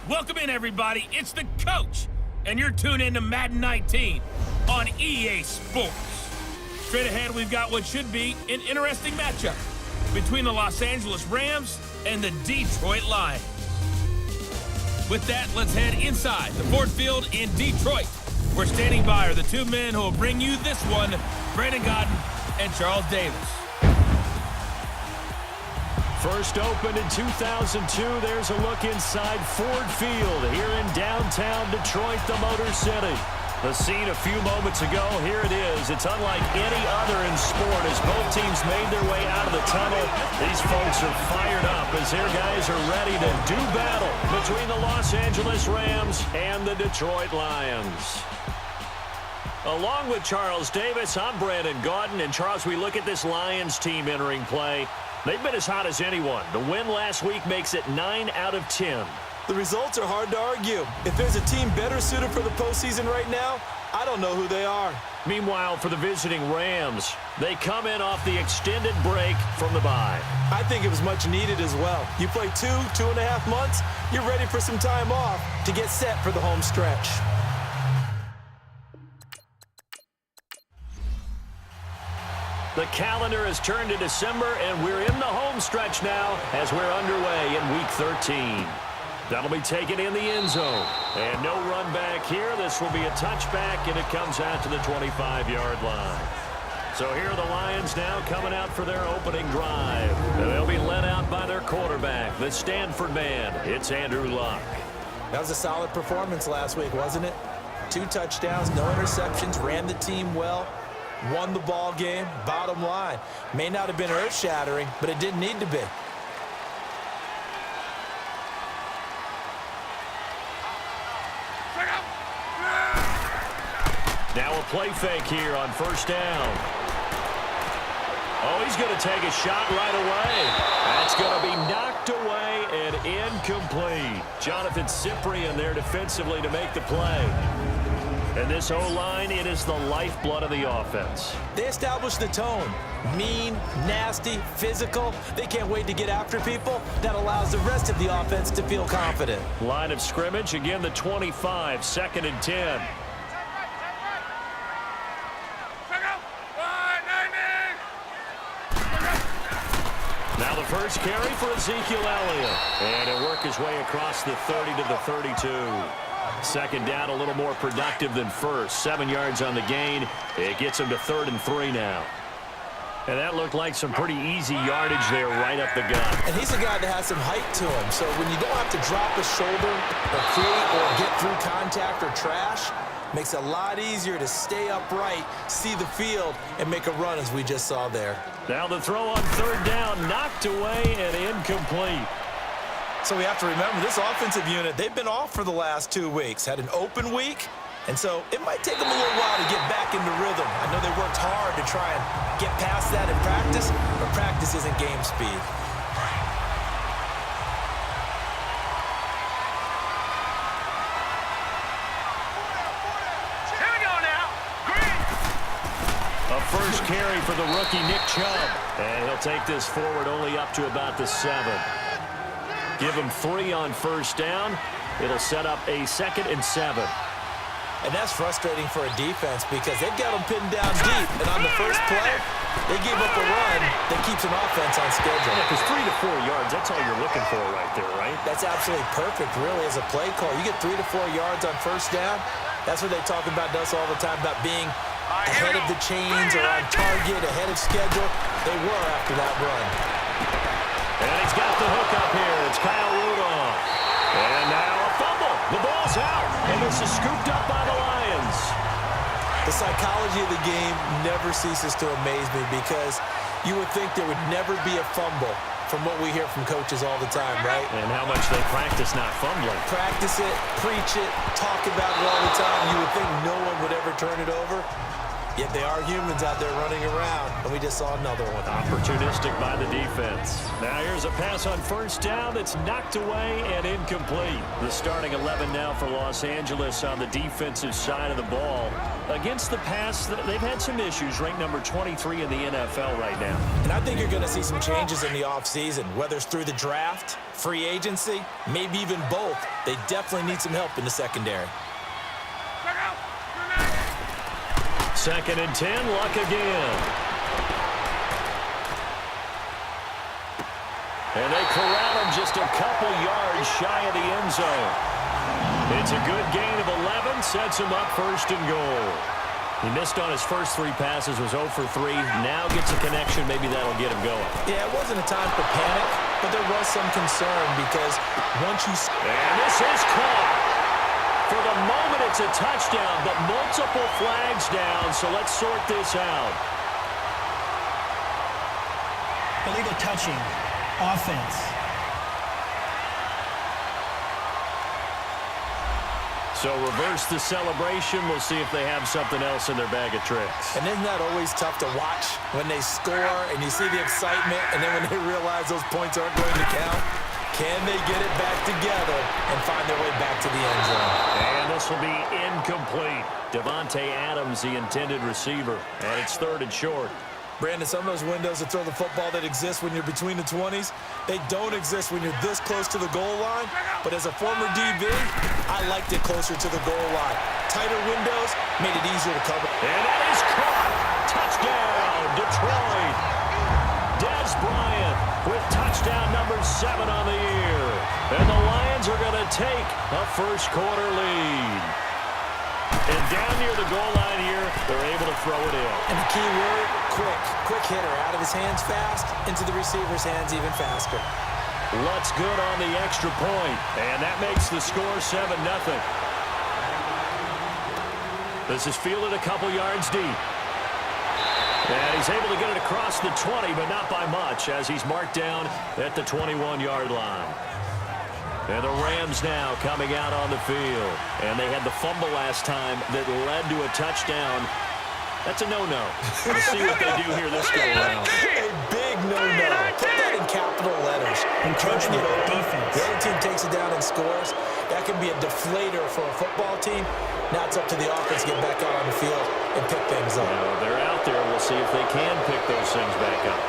Welcome in, everybody. It's the coach, and you're tuned in to Madden 19 on EA Sports. Straight ahead, we've got what should be an interesting matchup between the Los Angeles Rams and the Detroit Lions. With that, let's head inside the Ford Field in Detroit. We're standing by are the two men who will bring you this one, Brandon Godden and Charles Davis. First opened in 2002, there's a look inside Ford Field here in downtown Detroit, the Motor City. The scene a few moments ago, here it is. It's unlike any other in sport as both teams made their way out of the tunnel. These folks are fired up as their guys are ready to do battle between the Los Angeles Rams and the Detroit Lions. Along with Charles Davis, I'm Brandon Godden. And Charles, we look at this Lions team entering play. They've been as hot as anyone. The win last week makes it 9 out of 10. The results are hard to argue. If there's a team better suited for the postseason right now, I don't know who they are. Meanwhile, for the visiting Rams, they come in off the extended break from the bye. I think it was much needed as well. You play 2.5 months, you're ready for some time off to get set for the home stretch. The calendar has turned to December, and we're in the home stretch now as we're underway in Week 13. That'll be taken in the end zone. And no run back here. This will be a touchback, and it comes out to the 25-yard line. So here are the Lions now coming out for their opening drive. And they'll be led out by their quarterback, the Stanford man. It's Andrew Luck. That was a solid performance last week, wasn't it? 2 touchdowns, no interceptions, ran the team well, won the ball game. Bottom line, may not have been earth-shattering, but it didn't need to be. Now a play fake here on first down. Oh, he's going to take a shot right away. That's going to be knocked away and incomplete. Jonathan Cyprien there defensively to make the play. And this O-line, it is the lifeblood of the offense. They established the tone. Mean, nasty, physical. They can't wait to get after people. That allows the rest of the offense to feel confident. Line of scrimmage, again the 25, 2nd and 10. Now the first carry for Ezekiel Elliott. And he'll work his way across the 30 to the 32. Second down, a little more productive than first. 7 yards on the gain. It gets him to 3rd and 3 now. And that looked like some pretty easy yardage there right up the gut. And he's a guy that has some height to him. So when you don't have to drop a shoulder or create or get through contact or trash, makes it a lot easier to stay upright, see the field, and make a run as we just saw there. Now the throw on 3rd down, knocked away and incomplete. So we have to remember this offensive unit, they've been off for the last 2 weeks. Had an open week, and so it might take them a little while to get back into rhythm. I know they worked hard to try and get past that in practice, but practice isn't game speed. Here we go now. Green. A first carry for the rookie Nick Chubb. And he'll take this forward only up to about the 7. Give him 3 on first down. It'll set up a 2nd and 7. And that's frustrating for a defense because they've got them pinned down deep. And on the first play, they gave up a run that keeps an offense on schedule. Yeah, because 3 to 4 yards, that's all you're looking for right there, right? That's absolutely perfect, really, as a play call. You get 3 to 4 yards on first down. That's what they talk about us all the time, about being ahead of the chains or on target, ahead of schedule. They were after that run. And he's got the hook up here. It's Kyle Rudolph. And now a fumble. The ball's out. And this is scooped up by the Lions. The psychology of the game never ceases to amaze me because you would think there would never be a fumble from what we hear from coaches all the time, right? And how much they practice not fumbling. Practice it, preach it, talk about it all the time. You would think no one would ever turn it over. Yet they are humans out there running around, and we just saw another one. Opportunistic by the defense. Now here's a pass on first down that's knocked away and incomplete. The starting 11 now for Los Angeles on the defensive side of the ball. Against the pass, they've had some issues, ranked number 23 in the NFL right now. And I think you're going to see some changes in the offseason, whether it's through the draft, free agency, maybe even both. They definitely need some help in the secondary. Second and 10, Luck again. And they corral him just a couple yards shy of the end zone. It's a good gain of 11, sets him up first and goal. He missed on his first 3 passes, was 0 for 3. Now gets a connection, maybe that'll get him going. Yeah, it wasn't a time for panic, but there was some concern because once you... And this is caught. For the moment, it's a touchdown, but multiple flags down, so let's sort this out. Illegal touching. Offense. So reverse the celebration. We'll see if they have something else in their bag of tricks. And isn't that always tough to watch when they score and you see the excitement, and then when they realize those points aren't going to count? Can they get it back together and find their way back to the end zone? And this will be incomplete. Devontae Adams, the intended receiver. And it's 3rd and short. Brandon, some of those windows to throw the football that exist when you're between the 20s, they don't exist when you're this close to the goal line. But as a former DB, I liked it closer to the goal line. Tighter windows made it easier to cover. And that is caught. Touchdown, Detroit. Dez Bryant with touchdown number 7 on the year. And the Lions are going to take a first-quarter lead. And down near the goal line here, they're able to throw it in. And the key word, quick. Quick hitter. Out of his hands fast, into the receiver's hands even faster. Lutt's good on the extra point. And that makes the score 7-0. This is fielded a couple yards deep. And he's able to get it across the 20, but not by much, as he's marked down at the 21-yard line. And the Rams now coming out on the field. And they had the fumble last time that led to a touchdown. That's a no-no. Let's see what they do here this go around. A big no-no. Put that in capital letters. Encroachment defense. The other team takes it down and scores. That can be a deflator for a football team. Now it's up to the offense to get back out on the field and pick things up. Now they're out there. We'll see if they can pick those things back up.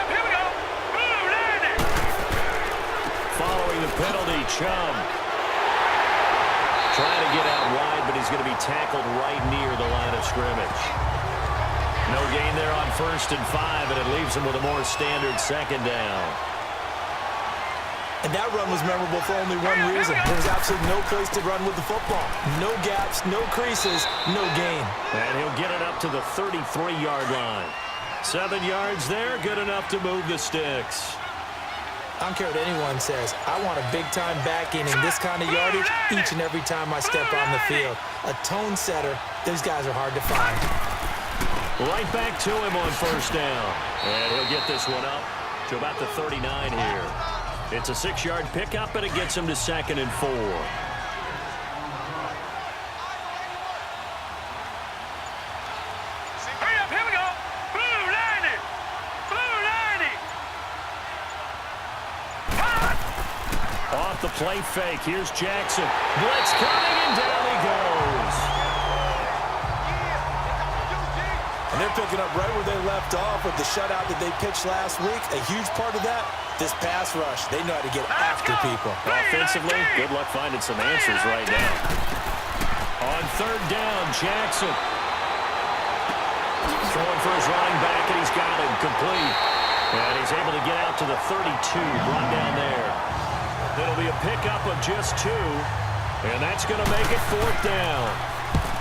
Here we go. Blue landing. Following the penalty, Chum. Trying to get out wide, but he's going to be tackled right near the line of scrimmage. No gain there on 1st and 5, and it leaves him with a more standard 2nd down. And that run was memorable for only one reason. There was absolutely no place to run with the football. No gaps, no creases, no gain. And he'll get it up to the 33-yard line. 7 yards there, good enough to move the sticks. I don't care what anyone says. I want a big-time backing in this kind of yardage each and every time I step on the field. A tone setter, those guys are hard to find. Right back to him on 1st down. And he'll get this one up to about the 39 here. It's a 6-yard pickup, and it gets him to 2nd and 4. Here we go. Blue landing. Blue landing. Off the play fake. Here's Jackson. Blitz coming, and down he goes. And they're picking up right where they left off with the shutout that they pitched last week. A huge part of that, this pass rush. They know how to get after people. Offensively, good luck finding some answers right now. On 3rd down, Jackson. Throwing for his running back, and he's got him complete. And he's able to get out to the 32, brought down there. It'll be a pickup of just 2, and that's going to make it 4th down.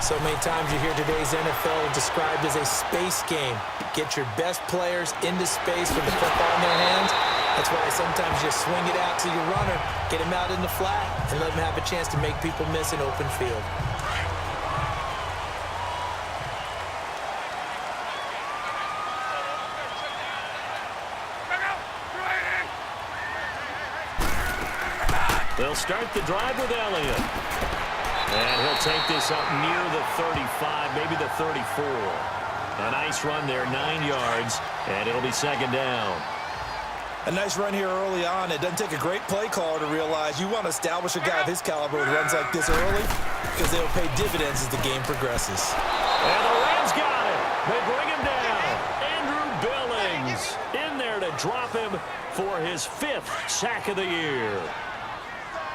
So many times you hear today's NFL described as a space game. Get your best players into space with the football in their hands. That's why sometimes you swing it out to your runner, get him out in the flat, and let him have a chance to make people miss an open field. They'll start the drive with Elliott. And he'll take this up near the 35, maybe the 34. A nice run there, 9 yards, and it'll be second down. A nice run here early on. It doesn't take a great play caller to realize you want to establish a guy of his caliber with runs like this early because they'll pay dividends as the game progresses. And the Rams got it. They bring him down. Andrew Billings in there to drop him for his 5th sack of the year.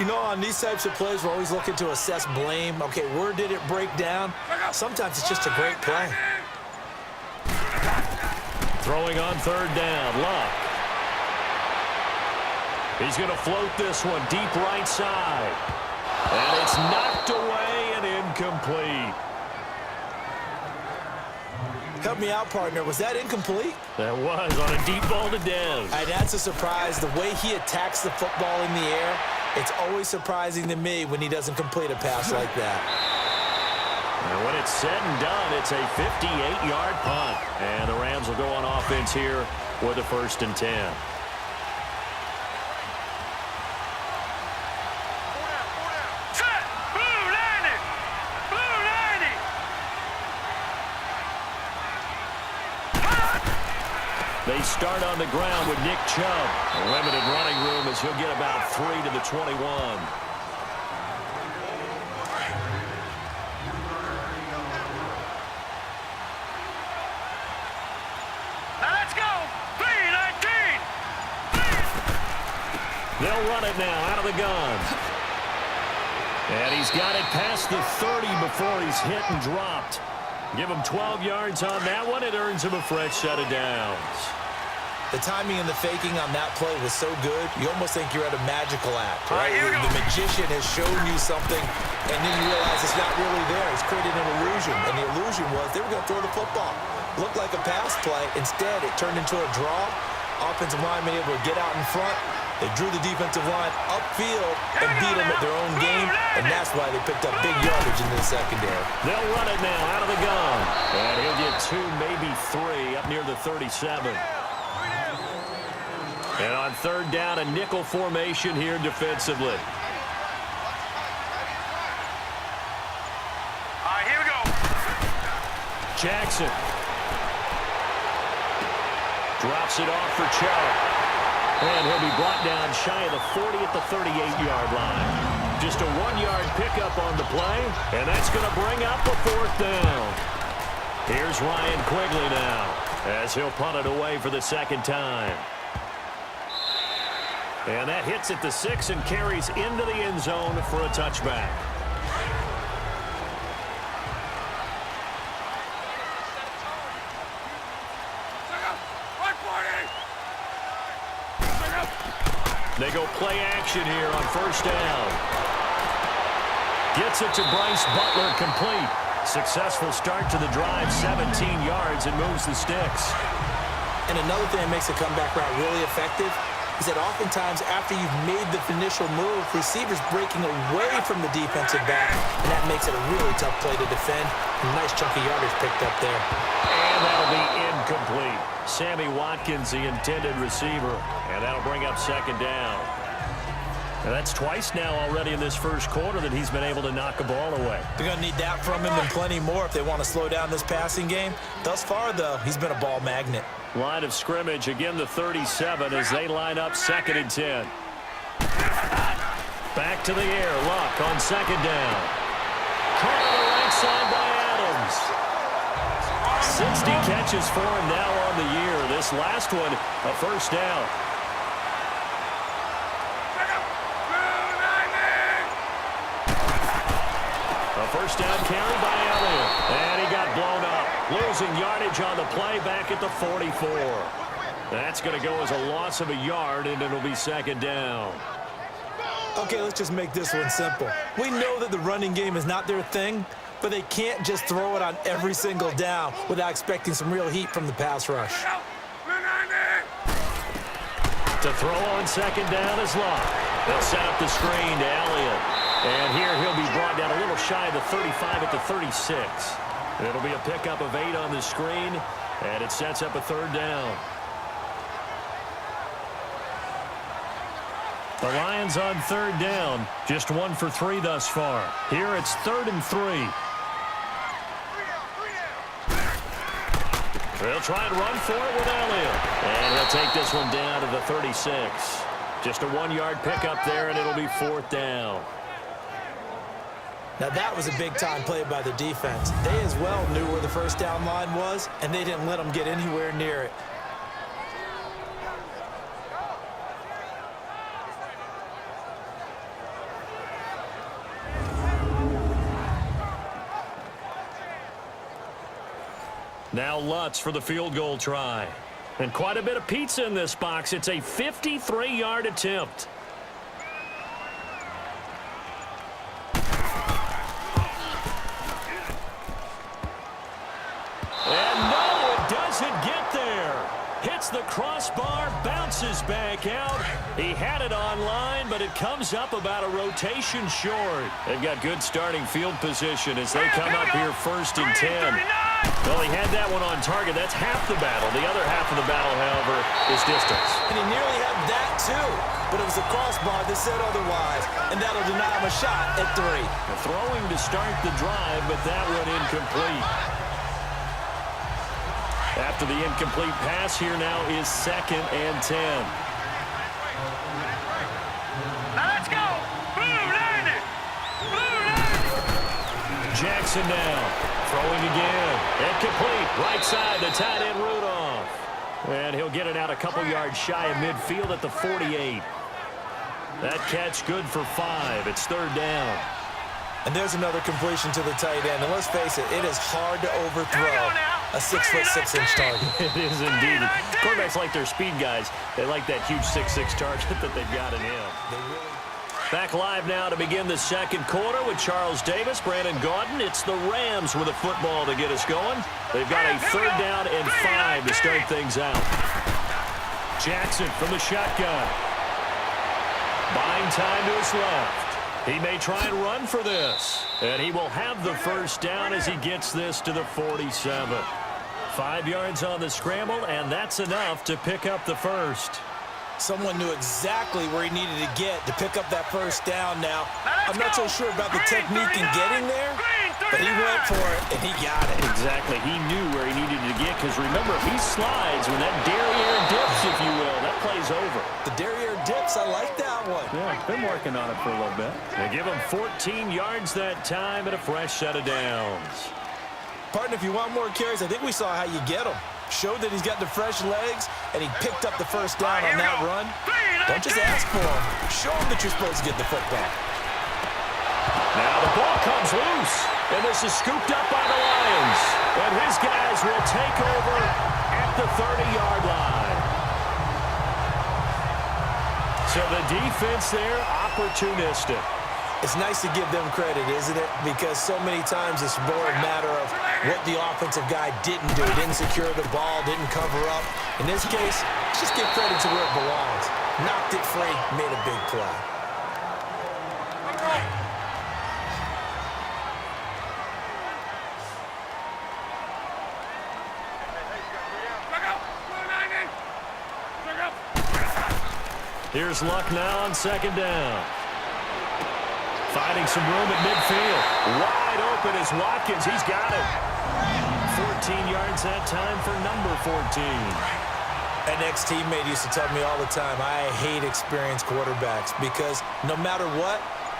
You know, on these types of plays, we're always looking to assess blame. Okay, where did it break down? Sometimes it's just a great play. Throwing on third down, Luck. He's going to float this one deep right side. And it's knocked away and incomplete. Help me out, partner. Was that incomplete? That was on a deep ball to Dev. That's a surprise. The way he attacks the football in the air, it's always surprising to me when he doesn't complete a pass like that. And when it's said and done, it's a 58-yard punt. And the Rams will go on offense here with a 1st and 10. They start on the ground with Nick Chubb. A limited running room as he'll get about 3 to the 21. Now let's go. 3-19. They'll run it now out of the gun. And he's got it past the 30 before he's hit and dropped. Give him 12 yards on that one. It earns him a fresh set of downs. The timing and the faking on that play was so good, you almost think you're at a magical act, right? The magician has shown you something, and then you realize it's not really there. He's created an illusion, and the illusion was they were going to throw the football. Looked like a pass play. Instead, it turned into a draw. Offensive lineman able to get out in front. They drew the defensive line upfield and beat them at their own game, and that's why they picked up big yardage in the secondary. They'll run it now out of the gun. And he'll get 2, maybe 3 up near the 37. And on third down, a nickel formation here defensively. All right, here we go. Jackson drops it off for Chubb. And he'll be brought down shy of the 40 at the 38-yard line. Just a 1-yard pickup on the play, and that's going to bring up a 4th down. Here's Ryan Quigley now as he'll punt it away for the 2nd time. And that hits at the 6 and carries into the end zone for a touchback. They go play action here on 1st down. Gets it to Bryce Butler, complete. Successful start to the drive, 17 yards, and moves the sticks. And another thing that makes the comeback route really effective is that oftentimes after you've made the initial move, receivers breaking away from the defensive back, and that makes it a really tough play to defend. A nice chunk of yardage picked up there. And that'll be incomplete. Sammy Watkins, the intended receiver, and that'll bring up 2nd down. And that's twice now already in this first quarter that he's been able to knock a ball away. They're going to need that from him and plenty more if they want to slow down this passing game. Thus far, though, he's been a ball magnet. Line of scrimmage, again the 37 as they line up 2nd and 10. Back to the air, Luck on 2nd down. Caught on the right side by Adams. 60 catches for him now on the year. This last one, a 1st down. A 1st down carry by Elliott. And he got blown up. Losing yardage on the play back at the 44. That's going to go as a loss of a yard, and it'll be 2nd down. Okay, let's just make this one simple. We know that the running game is not their thing, but they can't just throw it on every single down without expecting some real heat from the pass rush. To throw on 2nd down is Luck. They'll set up the screen to Elliott. And here he'll be brought down a little shy of the 35 at the 36. It'll be a pickup of 8 on the screen, and it sets up a 3rd down. The Lions on third down. Just 1 for 3 thus far. Here it's 3rd and 3. They'll try and run for it with Elliott. And he'll take this one down to the 36. Just a 1-yard pickup there, and it'll be 4th down. Now that was a big-time play by the defense. They as well knew where the first down line was, and they didn't let them get anywhere near it. Now Lutz for the field goal try. And quite a bit of pizza in this box. It's a 53-yard attempt. And no, it doesn't get there. Hits the crossbar, bounces back out. He had it online, but it comes up about a rotation short. They've got good starting field position as they come up here 1st and 10. Well, he had that one on target. That's half the battle. The other half of the battle, however, is distance. And he nearly had that, too. But it was a crossbar that said otherwise, and that'll deny him a shot at 3. Throwing to start the drive, but that one incomplete. After the incomplete pass, here now is 2nd and 10. Now let's go. Blue line it. Blue line it. Jackson now. Throwing again. Incomplete. Right side, the tight end Rudolph. And he'll get it out a couple yards shy of midfield at the 48. That catch good for 5. It's 3rd down. And there's another completion to the tight end. And let's face it, it is hard to overthrow a 6'6" target. It is indeed. Quarterbacks like their speed guys. They like that huge 6'6" target that they've got in him. They really... Back live now to begin the second quarter with Charles Davis, Brandon Gaudin. It's the Rams with a football to get us going. They've got a 3rd down and 5 to start things out. Jackson from the shotgun. Buying time to his left. He may try and run for this. And he will have the 1st down as he gets this to the 47. 5 yards on the scramble, and that's enough to pick up the 1st. Someone knew exactly where he needed to get to pick up that 1st down now. I'm not so sure about the technique in getting there, but he went for it, and he got it. Exactly. He knew where he needed to get, because remember, if he slides, when that derriere dips, if you will, that play's over. The derriere dips, I like that one. Yeah, been working on it for a little bit. They give him 14 yards that time and a fresh set of downs. Partner, if you want more carries, I think we saw how you get them. Showed that he's got the fresh legs, and he picked up the 1st down on that run. Don't just ask for him. Show him that you're supposed to get the football. Now the ball comes loose, and this is scooped up by the Lions. And his guys will take over at the 30-yard line. So the defense there, opportunistic. It's nice to give them credit, isn't it? Because so many times it's more a matter of what the offensive guy didn't do. Didn't secure the ball, didn't cover up. In this case, just give credit to where it belongs. Knocked it free, made a big play. Here's Luck now on 2nd down. Finding some room at midfield. Wide open is Watkins. He's got it. 14 yards that time for number 14. An ex-teammate used to tell me all the time, I hate experienced quarterbacks because no matter what,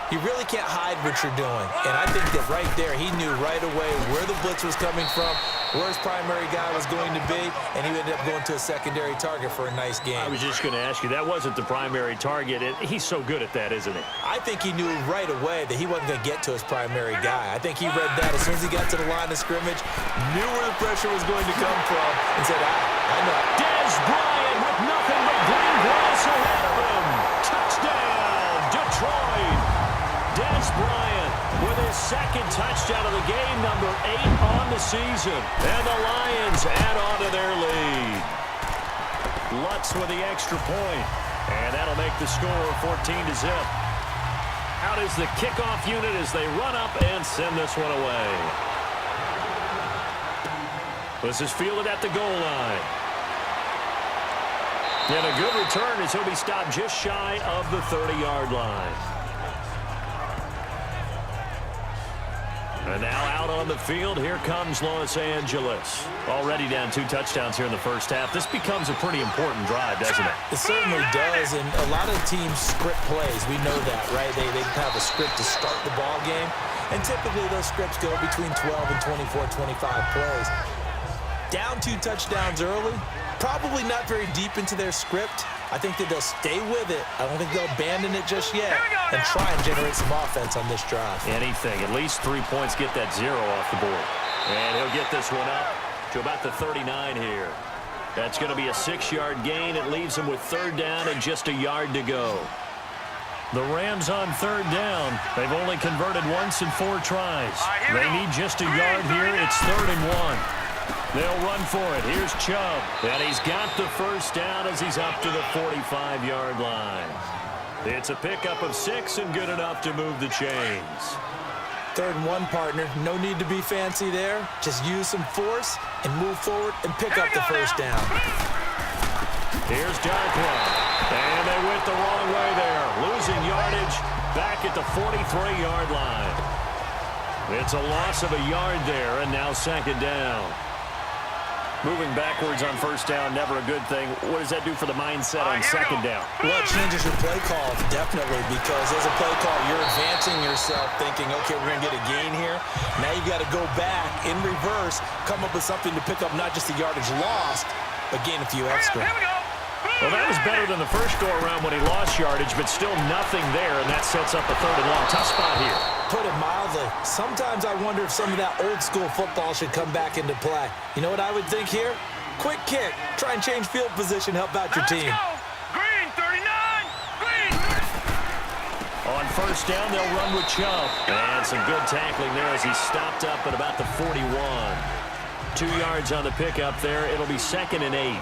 you really can't hide what you're doing. And I think that right there, he knew right away where the blitz was coming from, where his primary guy was going to be, and he ended up going to a secondary target for a nice game. I was just going to ask you, that wasn't the primary target. He's so good at that, isn't he? I think he knew right away that he wasn't going to get to his primary guy. I think he read that as soon as he got to the line of scrimmage, knew where the pressure was going to come from, and said, I know. Des Bryant with nothing but green grass ahead of him. Touchdown, Detroit. Des Bryant with his 2nd touchdown of the game, number 8 on the season. And the Lions add on to their lead. Lutz with the extra point. And that'll make the score 14-0. Out is the kickoff unit as they run up and send this one away. This is fielded at the goal line. And a good return as he'll be stopped just shy of the 30-yard line. And now out on the field, here comes Los Angeles. Already down 2 touchdowns here in the first half. This becomes a pretty important drive, doesn't it? It certainly does, and a lot of teams script plays. We know that, right? They have a script to start the ball game, and typically those scripts go between 12 and 24, 25 plays. Down 2 touchdowns early, probably not very deep into their script. I think that they'll stay with it. I don't think they'll abandon it just yet and try and generate some offense on this drive. Anything. At least 3 points, get that 0 off the board. And he'll get this one up to about the 39 here. That's going to be a 6-yard gain. It leaves him with 3rd down and just a yard to go. The Rams on 3rd down. They've only converted once in 4 tries. They need just a yard here. It's 3rd and 1. They'll run for it. Here's Chubb. And he's got the first down as he's up to the 45-yard line. It's a pickup of 6 and good enough to move the chains. 3rd and 1, partner. No need to be fancy there. Just use some force and move forward and pick up the first down. Here's Darkwa. And they went the wrong way there. Losing yardage back at the 43-yard line. It's a loss of a yard there, and now 2nd down. Moving backwards on 1st down, never a good thing. What does that do for the mindset on 2nd down? Well, it changes your play call, definitely, because as a play call, you're advancing yourself thinking, okay, we're going to get a gain here. Now you got to go back in reverse, come up with something to pick up not just the yardage lost, but gain a few extra. Well, that was better than the first go-around when he lost yardage, but still nothing there, and that sets up a 3rd and long. Tough spot here. Put it mildly, sometimes I wonder if some of that old-school football should come back into play. You know what I would think here? Quick kick. Try and change field position, help out your team. Green, 39! Green! On 1st down, they'll run with Chubb. And some good tackling there as he stopped up at about the 41. 2 yards on the pickup there. It'll be 2nd and 8.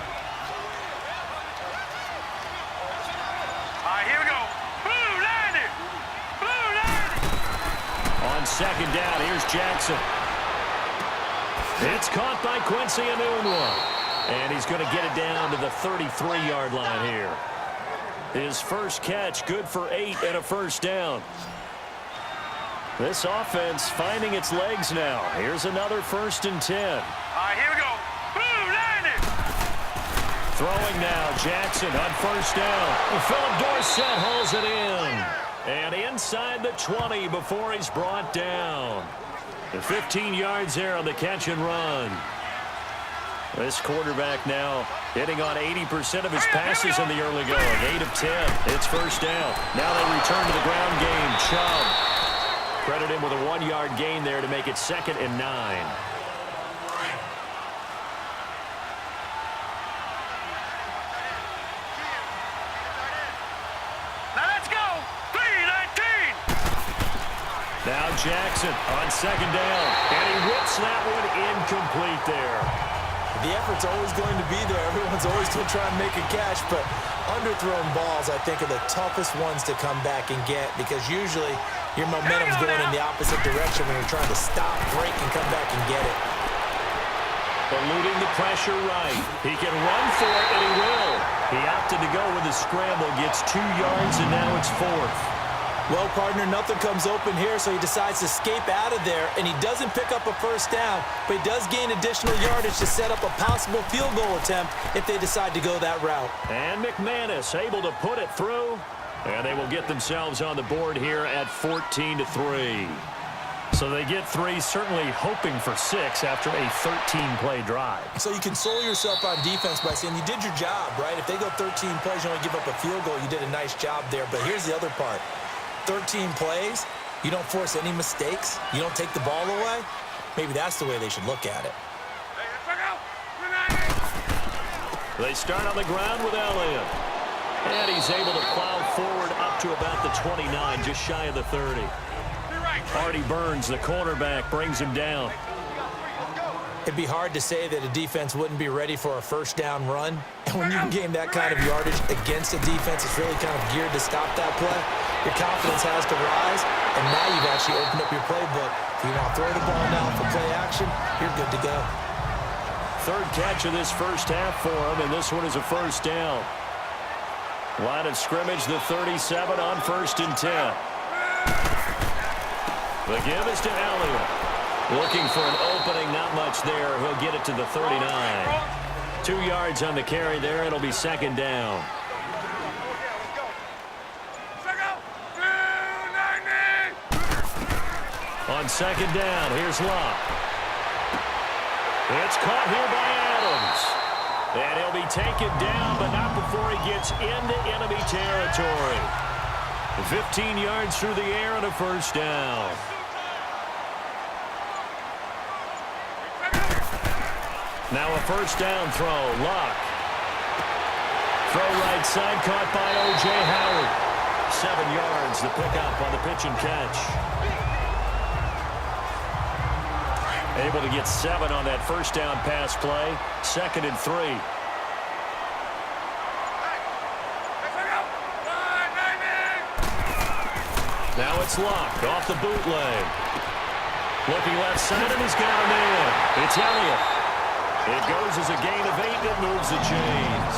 Here we go. Blue landed! Blue landed! On 2nd down, here's Jackson. It's caught by Quincy Enunwa. And he's going to get it down to the 33-yard line here. His first catch, good for 8 and a 1st down. This offense finding its legs now. Here's another 1st and 10. Here we go. Blue landed! Throwing now, Jackson on 1st down. Philip Dorsett hauls it in. And inside the 20 before he's brought down. The 15 yards there on the catch and run. This quarterback now hitting on 80% of his passes in the early going. 8 of 10. It's 1st down. Now they return to the ground game. Chubb. Credit him with a 1-yard gain there to make it 2nd and 9. Now Jackson on 2nd down, and he whips that one incomplete there. The effort's always going to be there. Everyone's always going to try and make a catch, but underthrown balls, I think, are the toughest ones to come back and get because usually your momentum's going in the opposite direction when you're trying to stop, break, and come back and get it. Eluding the pressure right. He can run for it, and he will. He opted to go with the scramble, gets 2 yards, and now it's 4th. Well, partner, nothing comes open here, so he decides to escape out of there, and he doesn't pick up a 1st down, but he does gain additional yardage to set up a possible field goal attempt if they decide to go that route. And McManus able to put it through, and they will get themselves on the board here at 14-3. So they get 3, certainly hoping for 6 after a 13-play drive. So you console yourself on defense by saying you did your job, right? If they go 13 plays, you only give up a field goal, you did a nice job there. But here's the other part. 13 plays, you don't force any mistakes, you don't take the ball away, maybe that's the way they should look at it. They start on the ground with Elliott. And he's able to plow forward up to about the 29, just shy of the 30. Artie Burns, the cornerback, brings him down. It'd be hard to say that a defense wouldn't be ready for a 1st down run. And when you can gain that kind of yardage against a defense, it's really kind of geared to stop that play. Your confidence has to rise, and now you've actually opened up your playbook. If you want to throw the ball down for play action, you're good to go. 3rd catch of this first half for him, and this one is a 1st down. Line of scrimmage, the 37 on 1st and 10. The give is to Elliott. Looking for an opening, not much there. He'll get it to the 39. 2 yards on the carry there. It'll be 2nd down. On 2nd down, here's Locke. It's caught here by Adams. And he'll be taken down, but not before he gets into enemy territory. 15 yards through the air and a 1st down. Now a 1st down throw. Locke. Throw right side, caught by O.J. Howard. 7 yards, the pickup on the pitch and catch. Able to get 7 on that 1st down pass play. 2nd and 3. Now it's Locke off the bootleg. Looking left side, and he's got a man. It's Elliott. It goes as a gain of 8 that moves the chains.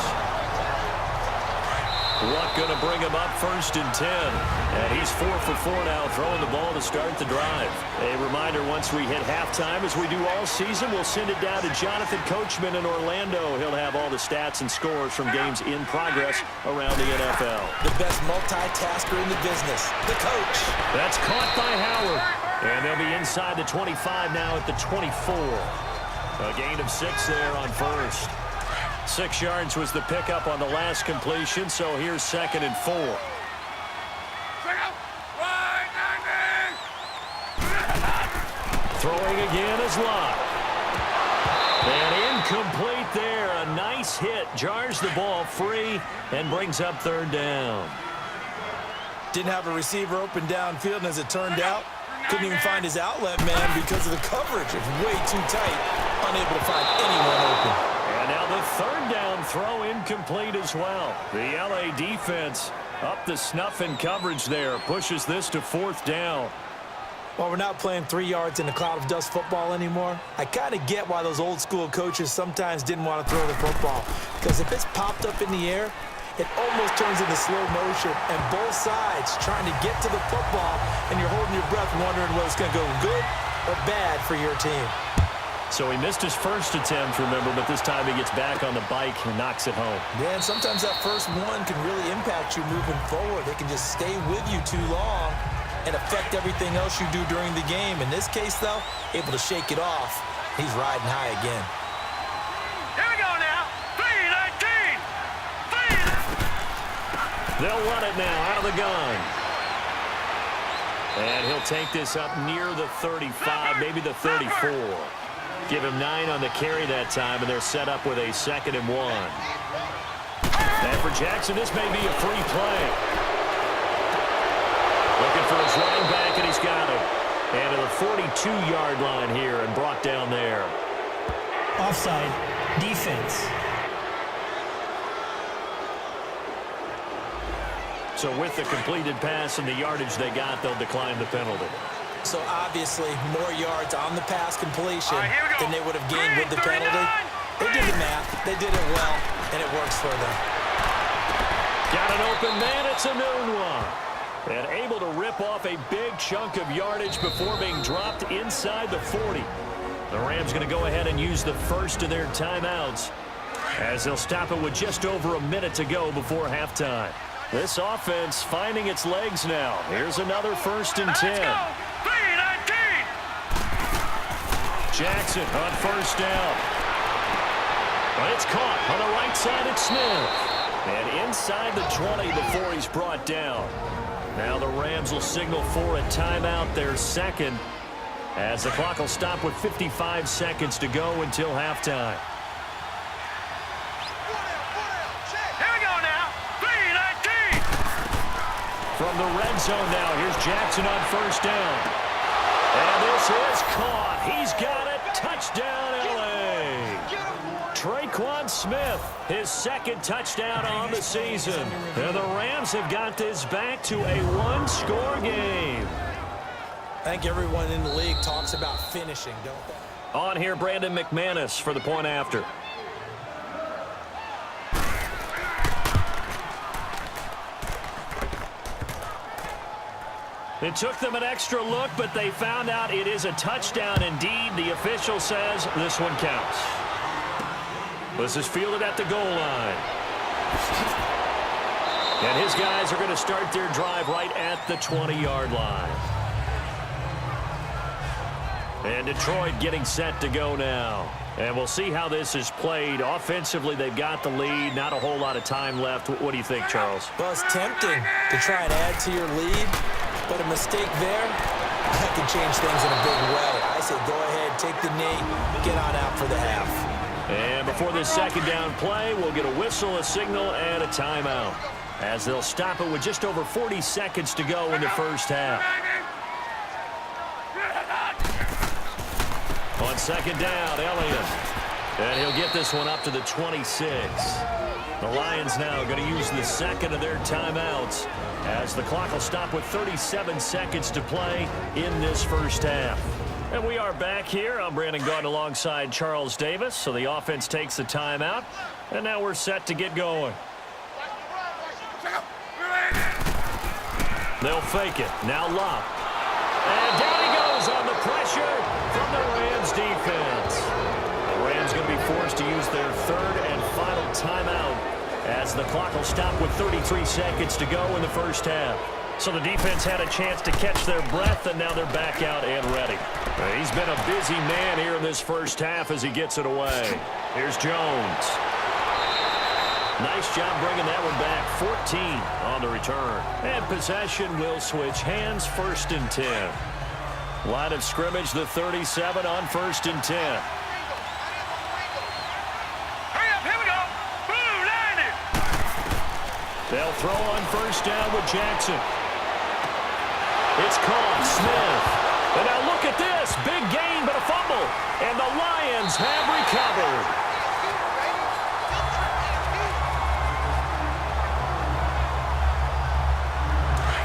Luck going to bring him up 1st and 10. And he's 4 for 4 now, throwing the ball to start the drive. A reminder, once we hit halftime, as we do all season, we'll send it down to Jonathan Coachman in Orlando. He'll have all the stats and scores from games in progress around the NFL. The best multitasker in the business, the coach. That's caught by Howard. And they'll be inside the 25 now at the 24. A gain of 6 there on 1st. 6 yards was the pickup on the last completion, so here's 2nd and 4. Throwing again is Locke. And incomplete there. A nice hit. Jars the ball free and brings up 3rd down. Didn't have a receiver open downfield, and as it turned out, couldn't even find his outlet man because of the coverage. It's way too tight. Unable to find anyone open. And now the 3rd down throw incomplete as well. The LA defense up the snuff in coverage there. Pushes this to 4th down. While we're not playing 3 yards in a cloud of dust football anymore, I kind of get why those old school coaches sometimes didn't want to throw the football. Because if it's popped up in the air, it almost turns into slow motion, and both sides trying to get to the football, and you're holding your breath wondering whether it's going to go good or bad for your team. So he missed his 1st attempt, remember, but this time he gets back on the bike and knocks it home. Yeah, and sometimes that first one can really impact you moving forward. They can just stay with you too long and affect everything else you do during the game. In this case, though, able to shake it off. He's riding high again. Here we go now. 3-19. They'll run it now out of the gun. And he'll take this up near the 35, maybe the 34. Give him 9 on the carry that time, and they're set up with a 2nd and 1. And for Jackson, this may be a free play. Looking for his running back, and he's got him. And to the 42-yard line here and brought down there. Offside. Defense. So with the completed pass and the yardage they got, they'll decline the penalty. So obviously more yards on the pass completion Here we go. than they would have gained with the penalty. They did the math. They did it well, and it works for them. Got an open man. It's a noon one. And able to rip off a big chunk of yardage before being dropped inside the 40. The Rams going to go ahead and use the first of their timeouts as they'll stop it with just over a minute to go before halftime. This offense finding its legs now. Here's another 1st and 10. Let's go. 3-19. Jackson on 1st down. But it's caught on the right side. It's Smith. And inside the 20 before he's brought down. Now the Rams will signal for a timeout, their 2nd, as the clock will stop with 55 seconds to go until halftime. Here we go now. 3-19. From the red zone now, here's Jackson on 1st down. And this is caught. He's got it. Touchdown, L.A. Traquan Smith, his 2nd touchdown on the season. And the Rams have got this back to a 1-score game. I think everyone in the league talks about finishing, don't they? On here, Brandon McManus for the point after. It took them an extra look, but they found out it is a touchdown indeed. The official says this one counts. This is fielded at the goal line. And his guys are going to start their drive right at the 20-yard line. And Detroit getting set to go now. And we'll see how this is played. Offensively, they've got the lead. Not a whole lot of time left. What do you think, Charles? Well, it's tempting to try and add to your lead, but a mistake there, that can change things in a big way. I say go ahead, take the knee, get on out for the half. And before this second down play, we'll get a whistle, a signal, and a timeout, as they'll stop it with just over 40 seconds to go in the first half. On second down, Elliott. And he'll get this one up to the 26. The Lions now going to use the second of their timeouts, as the clock will stop with 37 seconds to play in this first half. And we are back here. I'm Brandon Gaudin alongside Charles Davis. So the offense takes the timeout, and now we're set to get going. They'll fake it. Now Locke. And down he goes on the pressure from the Rams defense. The Rams going to be forced to use their third and final timeout, as the clock will stop with 33 seconds to go in the first half. So the defense had a chance to catch their breath, and now they're back out and ready. He's been a busy man here in this first half as he gets it away. Here's Jones. Nice job bringing that one back. 14 on the return. And possession will switch hands, 1st and 10. Line of scrimmage, the 37 on 1st and 10. Hurry up, here we go. Blue line it. They'll throw on 1st down with Jackson. It's caught. Smith. And now look at this. Big gain, but a fumble. And the Lions have recovered.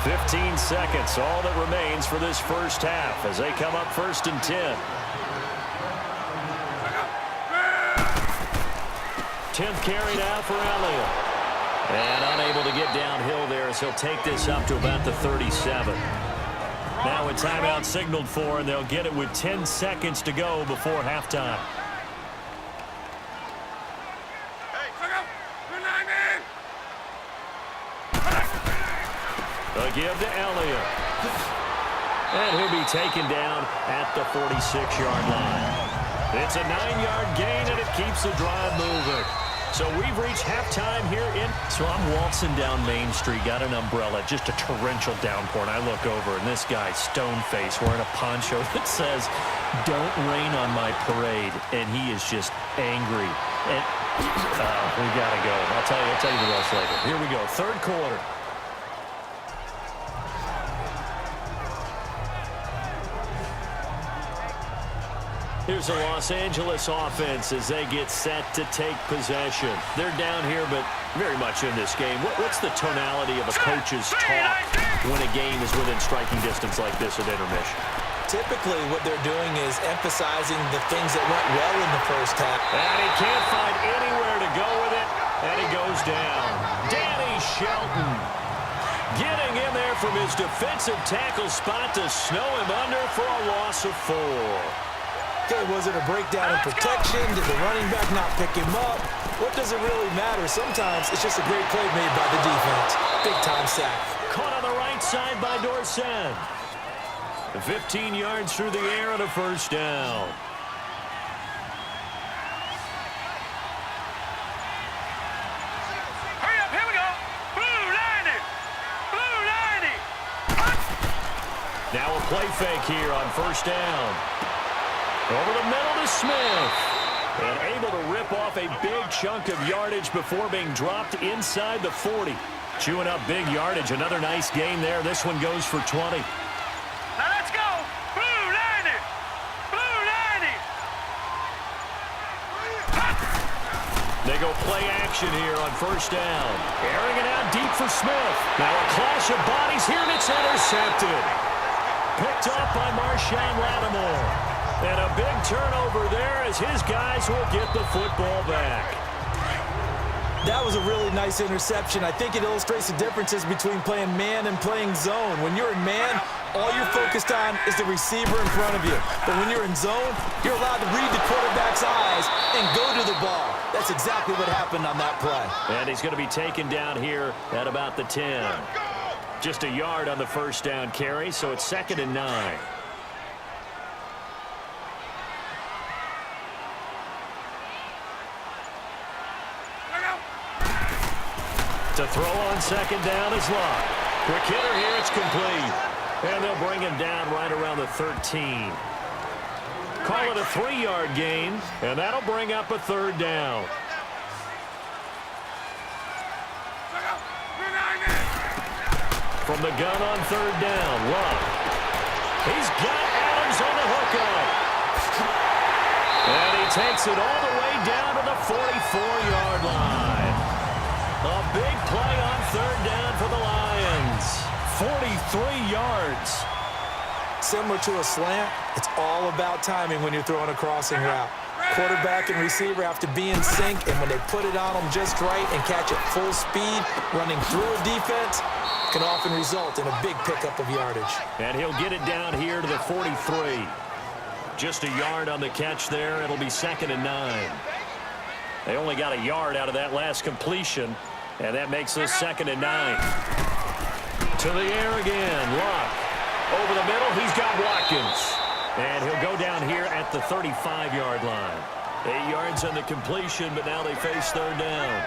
15 seconds, all that remains for this first half as they come up 1st and 10. 10th carry now for Elliott. And unable to get downhill there as he'll take this up to about the 37. Now a timeout signaled for, and they'll get it with 10 seconds to go before halftime. They'll give to Elliott. And he'll be taken down at the 46-yard line. It's a 9-yard gain, and it keeps the drive moving. So we've reached halftime here in. So I'm waltzing down Main Street, got an umbrella, just a torrential downpour, and I look over, and this guy, stone-faced, wearing a poncho that says, "Don't rain on my parade," and he is just angry. And we got to go. I'll tell you the rest later. Here we go, 3rd quarter. Here's the Los Angeles offense as they get set to take possession. They're down here, but very much in this game. What's the tonality of a coach's talk when a game is within striking distance like this at intermission? Typically, what they're doing is emphasizing the things that went well in the first half. And he can't find anywhere to go with it, and he goes down. Danny Shelton getting in there from his defensive tackle spot to snow him under for a loss of 4. Okay, was it a breakdown in protection? Did the running back not pick him up? What does it really matter? Sometimes it's just a great play made by the defense. Big-time sack. Caught on the right side by Dorsett. 15 yards through the air and a 1st down. Hurry up, here we go. Blue line it. Blue line it. Now a play fake here on 1st down. Over the middle to Smith. And able to rip off a big chunk of yardage before being dropped inside the 40. Chewing up big yardage. Another nice gain there. This one goes for 20. Now let's go. Blue line it. Blue line it. They go play action here on 1st down. Airing it out deep for Smith. Now a clash of bodies here, and it's intercepted. Picked up by Marshawn Lattimore. And a big turnover there as his guys will get the football back. That was a really nice interception. I think it illustrates the differences between playing man and playing zone. When you're in man, all you're focused on is the receiver in front of you. But when you're in zone, you're allowed to read the quarterback's eyes and go to the ball. That's exactly what happened on that play. And he's going to be taken down here at about the 10. Just a yard on the first down carry, so it's 2nd and 9. To throw on 2nd down is Locke. Quick hitter here, it's complete. And they'll bring him down right around the 13. Call it a 3-yard gain, and that'll bring up a 3rd down. From the gun on 3rd down, Locke. He's got Adams on the hookup. And he takes it all the way down to the 44-yard line. A big play on 3rd down for the Lions. 43 yards. Similar to a slant, it's all about timing when you're throwing a crossing route. Quarterback and receiver have to be in sync, and when they put it on them just right and catch it full speed, running through a defense, can often result in a big pickup of yardage. And he'll get it down here to the 43. Just a yard on the catch there. It'll be 2nd and 9. They only got a yard out of that last completion, and that makes this 2nd and 9. To the air again, Locke. Over the middle, he's got Watkins. And he'll go down here at the 35-yard line. 8 yards on the completion, but now they face 3rd down.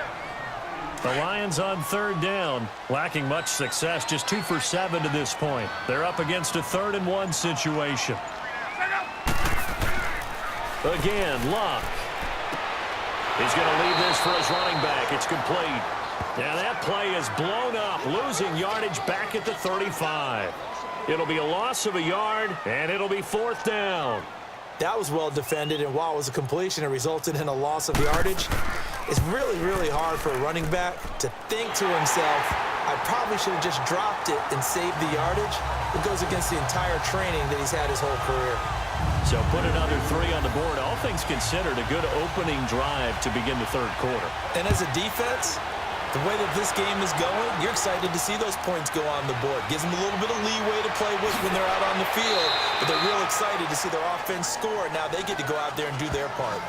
The Lions on 3rd down, lacking much success, just 2 for 7 to this point. They're up against a 3rd and 1 situation. Again, Locke. He's going to leave this for his running back. It's complete. Now that play is blown up, losing yardage back at the 35. It'll be a loss of a yard, and it'll be 4th down. That was well defended, and while it was a completion, it resulted in a loss of yardage. It's really, really hard for a running back to think to himself, I probably should have just dropped it and saved the yardage. It goes against the entire training that he's had his whole career. So put another 3 on the board. All things considered, a good opening drive to begin the 3rd quarter. And as a defense, the way that this game is going, you're excited to see those points go on the board. Gives them a little bit of leeway to play with when they're out on the field, but they're real excited to see their offense score. Now they get to go out there and do their part.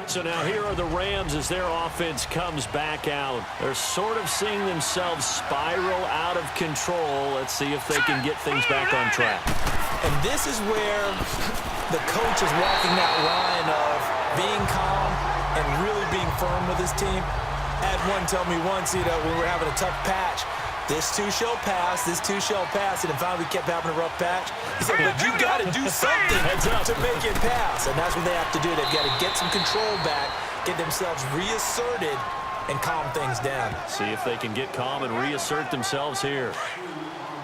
So now here are the Rams as their offense comes back out. They're sort of seeing themselves spiral out of control. Let's see if they can get things back on track. And this is where the coach is walking that line of being calm and really being firm with his team. I had one tell me once, when we were having a tough patch, this too shall pass, this too shall pass, and finally we kept having a rough patch. He said, but you got to do something to make it pass, and that's what they have to do. They've got to get some control back, get themselves reasserted, and calm things down. See if they can get calm and reassert themselves here.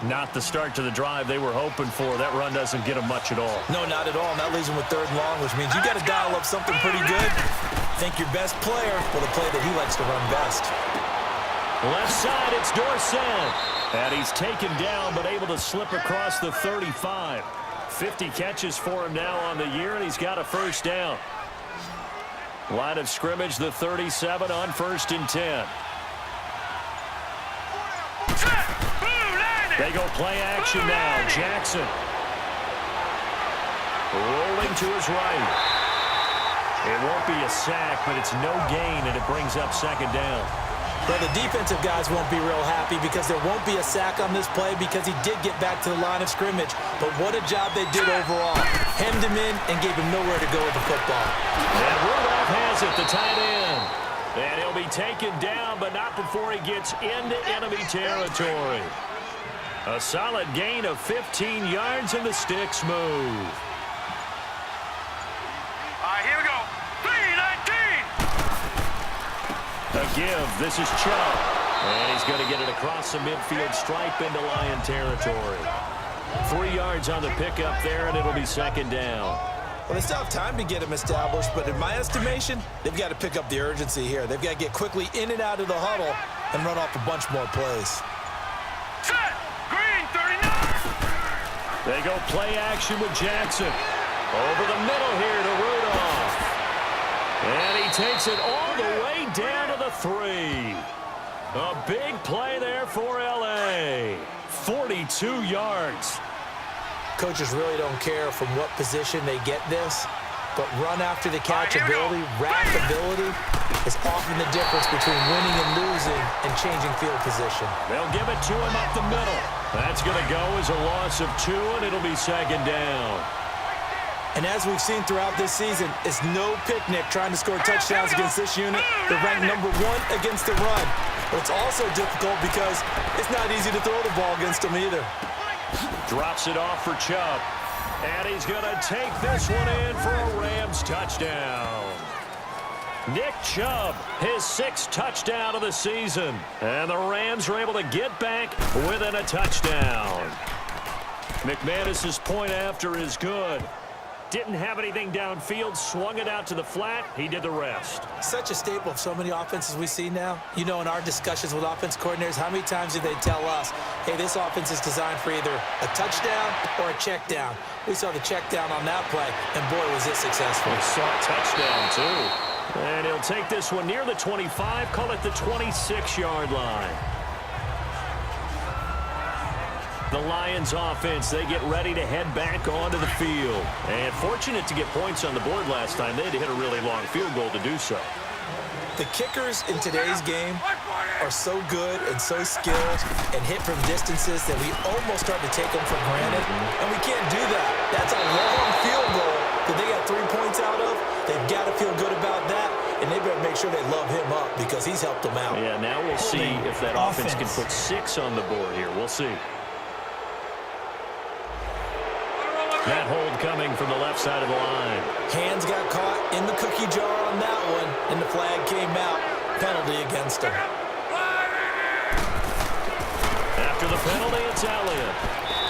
Not the start to the drive they were hoping for. That run doesn't get them much at all. No, not at all. And that leaves them with 3rd and long, which means you got to dial up something pretty good. Think your best player for the play that he likes to run best. Left side, it's Dorsett. And he's taken down, but able to slip across the 35. 50 catches for him now on the year, and he's got a 1st down. Line of scrimmage, the 37 on 1st and 10. They go play action now. Jackson. Rolling to his right. It won't be a sack, but it's no gain, and it brings up 2nd down. Well, the defensive guys won't be real happy because there won't be a sack on this play because he did get back to the line of scrimmage. But what a job they did overall. Hemmed him in and gave him nowhere to go with the football. And Rudolph has it, the tight end. And he'll be taken down, but not before he gets into enemy territory. A solid gain of 15 yards, and the sticks move. All right, here we go. 3-19. A give. This is Chubb. And he's going to get it across the midfield stripe into Lion territory. 3 yards on the pickup there, and it'll be 2nd down. Well, they still have time to get him established, but in my estimation, they've got to pick up the urgency here. They've got to get quickly in and out of the huddle and run off a bunch more plays. Set. Green, 39. They go play action with Jackson. Over the middle here to Rudolph. And he takes it all the way down to the 3. A big play there for L.A. 42 yards. Coaches really don't care from what position they get this, but run after the catch ability, rack ability, is often the difference between winning and losing and changing field position. They'll give it to him up the middle. That's going to go as a loss of 2, and it'll be second down. And as we've seen throughout this season, it's no picnic trying to score touchdowns against this unit. They're ranked number 1 against the run. But it's also difficult because it's not easy to throw the ball against them either. Drops it off for Chubb. And he's going to take this one in for a Rams touchdown. Nick Chubb, his 6th touchdown of the season. And the Rams are able to get back within a touchdown. McManus's point after is good. Didn't have anything downfield, swung it out to the flat. He did the rest. Such a staple of so many offenses we see now. You know, in our discussions with offense coordinators, how many times do they tell us, hey, this offense is designed for either a touchdown or a check down. We saw the check down on that play, and boy, was it successful. We saw a touchdown, too. And he'll take this one near the 25, call it the 26-yard line. The Lions offense, they get ready to head back onto the field. And fortunate to get points on the board last time. They had to hit a really long field goal to do so. The kickers in today's game are so good and so skilled and hit from distances that we almost start to take them for granted. And we can't do that. That's a long field goal that they got 3 points out of. They've got to feel good about that. And they better make sure they love him up because he's helped them out. Yeah, now we'll see if that offense can put 6 on the board here. We'll see. That hold coming from the left side of the line. Hands got caught in the cookie jar on that one, and the flag came out. Penalty against him. After the penalty, it's Elliott.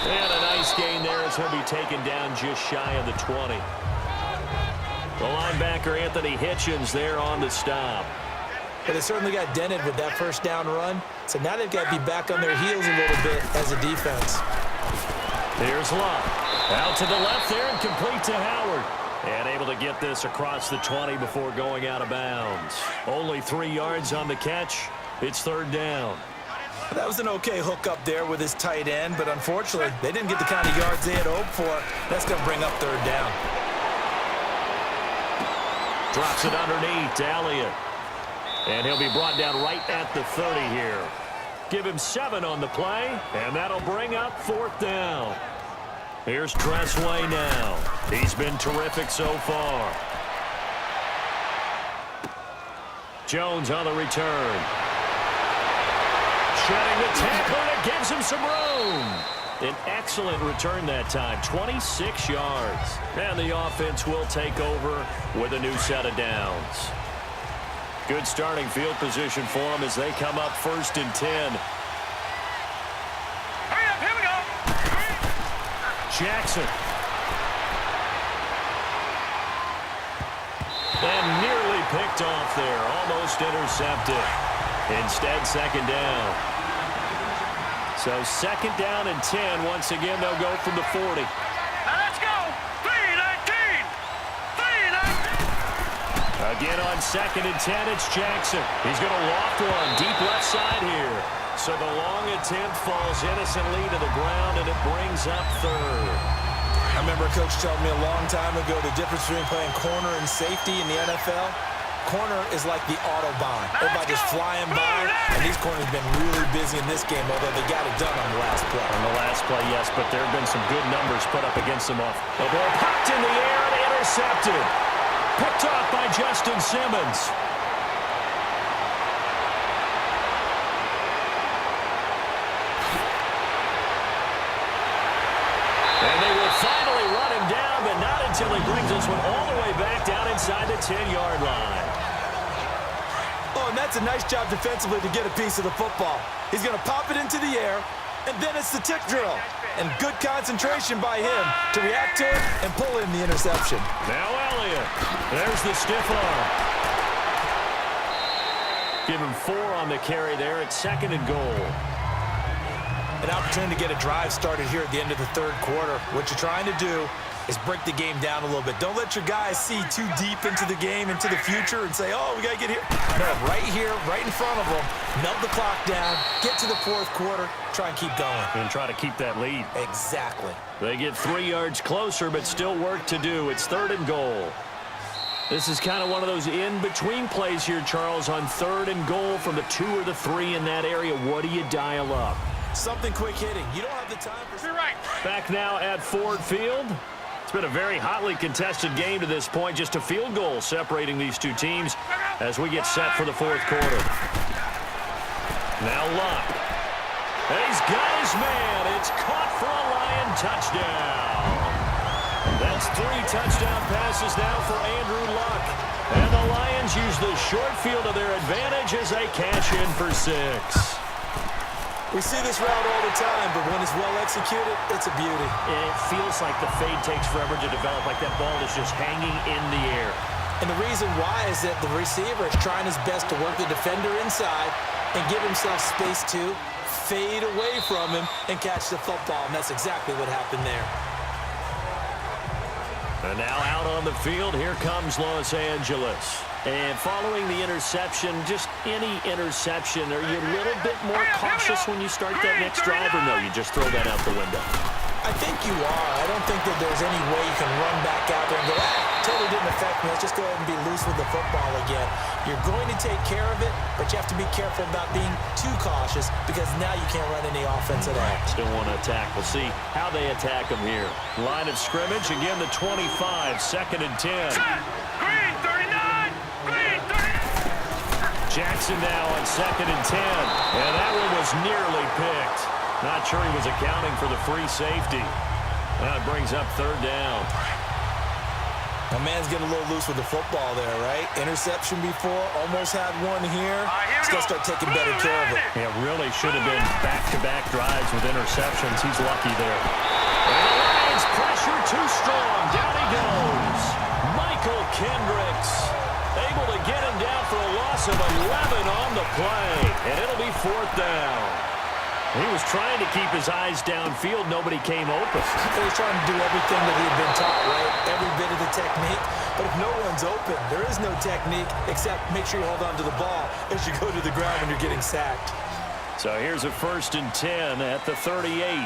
And a nice gain there as he'll be taken down just shy of the 20. The linebacker, Anthony Hitchens, there on the stop. But they certainly got dented with that first down run, so now they've got to be back on their heels a little bit as a defense. Here's Luck. Out to the left there and complete to Howard. And able to get this across the 20 before going out of bounds. Only 3 yards on the catch. It's third down. That was an okay hook up there with his tight end, but unfortunately, they didn't get the kind of yards they had hoped for. That's going to bring up third down. Drops it underneath to Elliott. And he'll be brought down right at the 30 here. Give him 7 on the play, and that'll bring up fourth down. Here's Tressway now. He's been terrific so far. Jones on the return. Shedding the tackle, and it gives him some room. An excellent return that time, 26 yards. And the offense will take over with a new set of downs. Good starting field position for them as they come up 1st and 10. Hurry up, here we go. Jackson. And nearly picked off there. Almost intercepted. Instead, second down. So second down and 10. Once again, they'll go from the 40. Now let's go. 3-19. 3-19. Again on second and 10, it's Jackson. He's going to loft one deep left side here. So the long attempt falls innocently to the ground, and it brings up third. I remember a coach telling me a long time ago the difference between playing corner and safety in the NFL. Corner is like the Autobahn. Everybody just flying by, and these corners have been really busy in this game, although they got it done on the last play. On the last play, yes, but there have been some good numbers put up against them off. The ball popped in the air and intercepted. Picked off by Justin Simmons. And they will finally run him down, but not until he brings this one all the way back down inside the 10-yard line. Oh, and that's a nice job defensively to get a piece of the football. He's going to pop it into the air, and then it's the tip drill. And good concentration by him to react to it and pull in the interception. Now Elliott. There's the stiff arm. Give him 4 on the carry there at 2nd and goal. An opportunity to get a drive started here at the end of the third quarter. What you're trying to do is break the game down a little bit. Don't let your guys see too deep into the game, into the future, and say, oh, we got to get here. No, right here, right in front of them, melt the clock down, get to the fourth quarter, try and keep going. And try to keep that lead. Exactly. They get 3 yards closer, but still work to do. It's 3rd and goal. This is kind of one of those in-between plays here, Charles, on 3rd and goal from the 2 or the 3 in that area. What do you dial up? Something quick hitting. You don't have the time for... You're right. Back now at Ford Field. It's been a very hotly contested game to this point. Just a field goal separating these two teams as we get set for the 4th quarter. Now Luck. He's got his man. It's caught for a Lion touchdown. That's 3 touchdown passes now for Andrew Luck. And the Lions use the short field to their advantage as they cash in for 6. We see this route all the time, but when it's well executed, it's a beauty. It feels like the fade takes forever to develop, like that ball is just hanging in the air. And the reason why is that the receiver is trying his best to work the defender inside and give himself space to fade away from him and catch the football, and that's exactly what happened there. And now out on the field, here comes Los Angeles. And following the interception, just any interception, are you a little bit more cautious when you start that next drive, or no, you just throw that out the window? I think you are. I don't think that there's any way you can run back out there and go, totally didn't affect me. Let's just go ahead and be loose with the football again. You're going to take care of it, but you have to be careful about being too cautious because now you can't run any offense at all. Still want to attack. We'll see how they attack them here. Line of scrimmage, again the 25, 2nd and 10. Green 39. Green 39. Jackson now on 2nd and 10. And that one was nearly picked. Not sure he was accounting for the free safety. Now it brings up 3rd down. My man's getting a little loose with the football there, right? Interception before, almost had one here. He's got to start taking better care of it. Yeah, really should have been back-to-back drives with interceptions. He's lucky there. And the Lions pressure too strong. Down he goes. Michael Kendricks able to get him down for a loss of 11 on the play. And it'll be 4th down. He was trying to keep his eyes downfield. Nobody came open. He was trying to do everything that he had been taught, right? Every bit of the technique. But if no one's open, there is no technique except make sure you hold on to the ball as you go to the ground when you're getting sacked. So here's a 1st and 10 at the 38.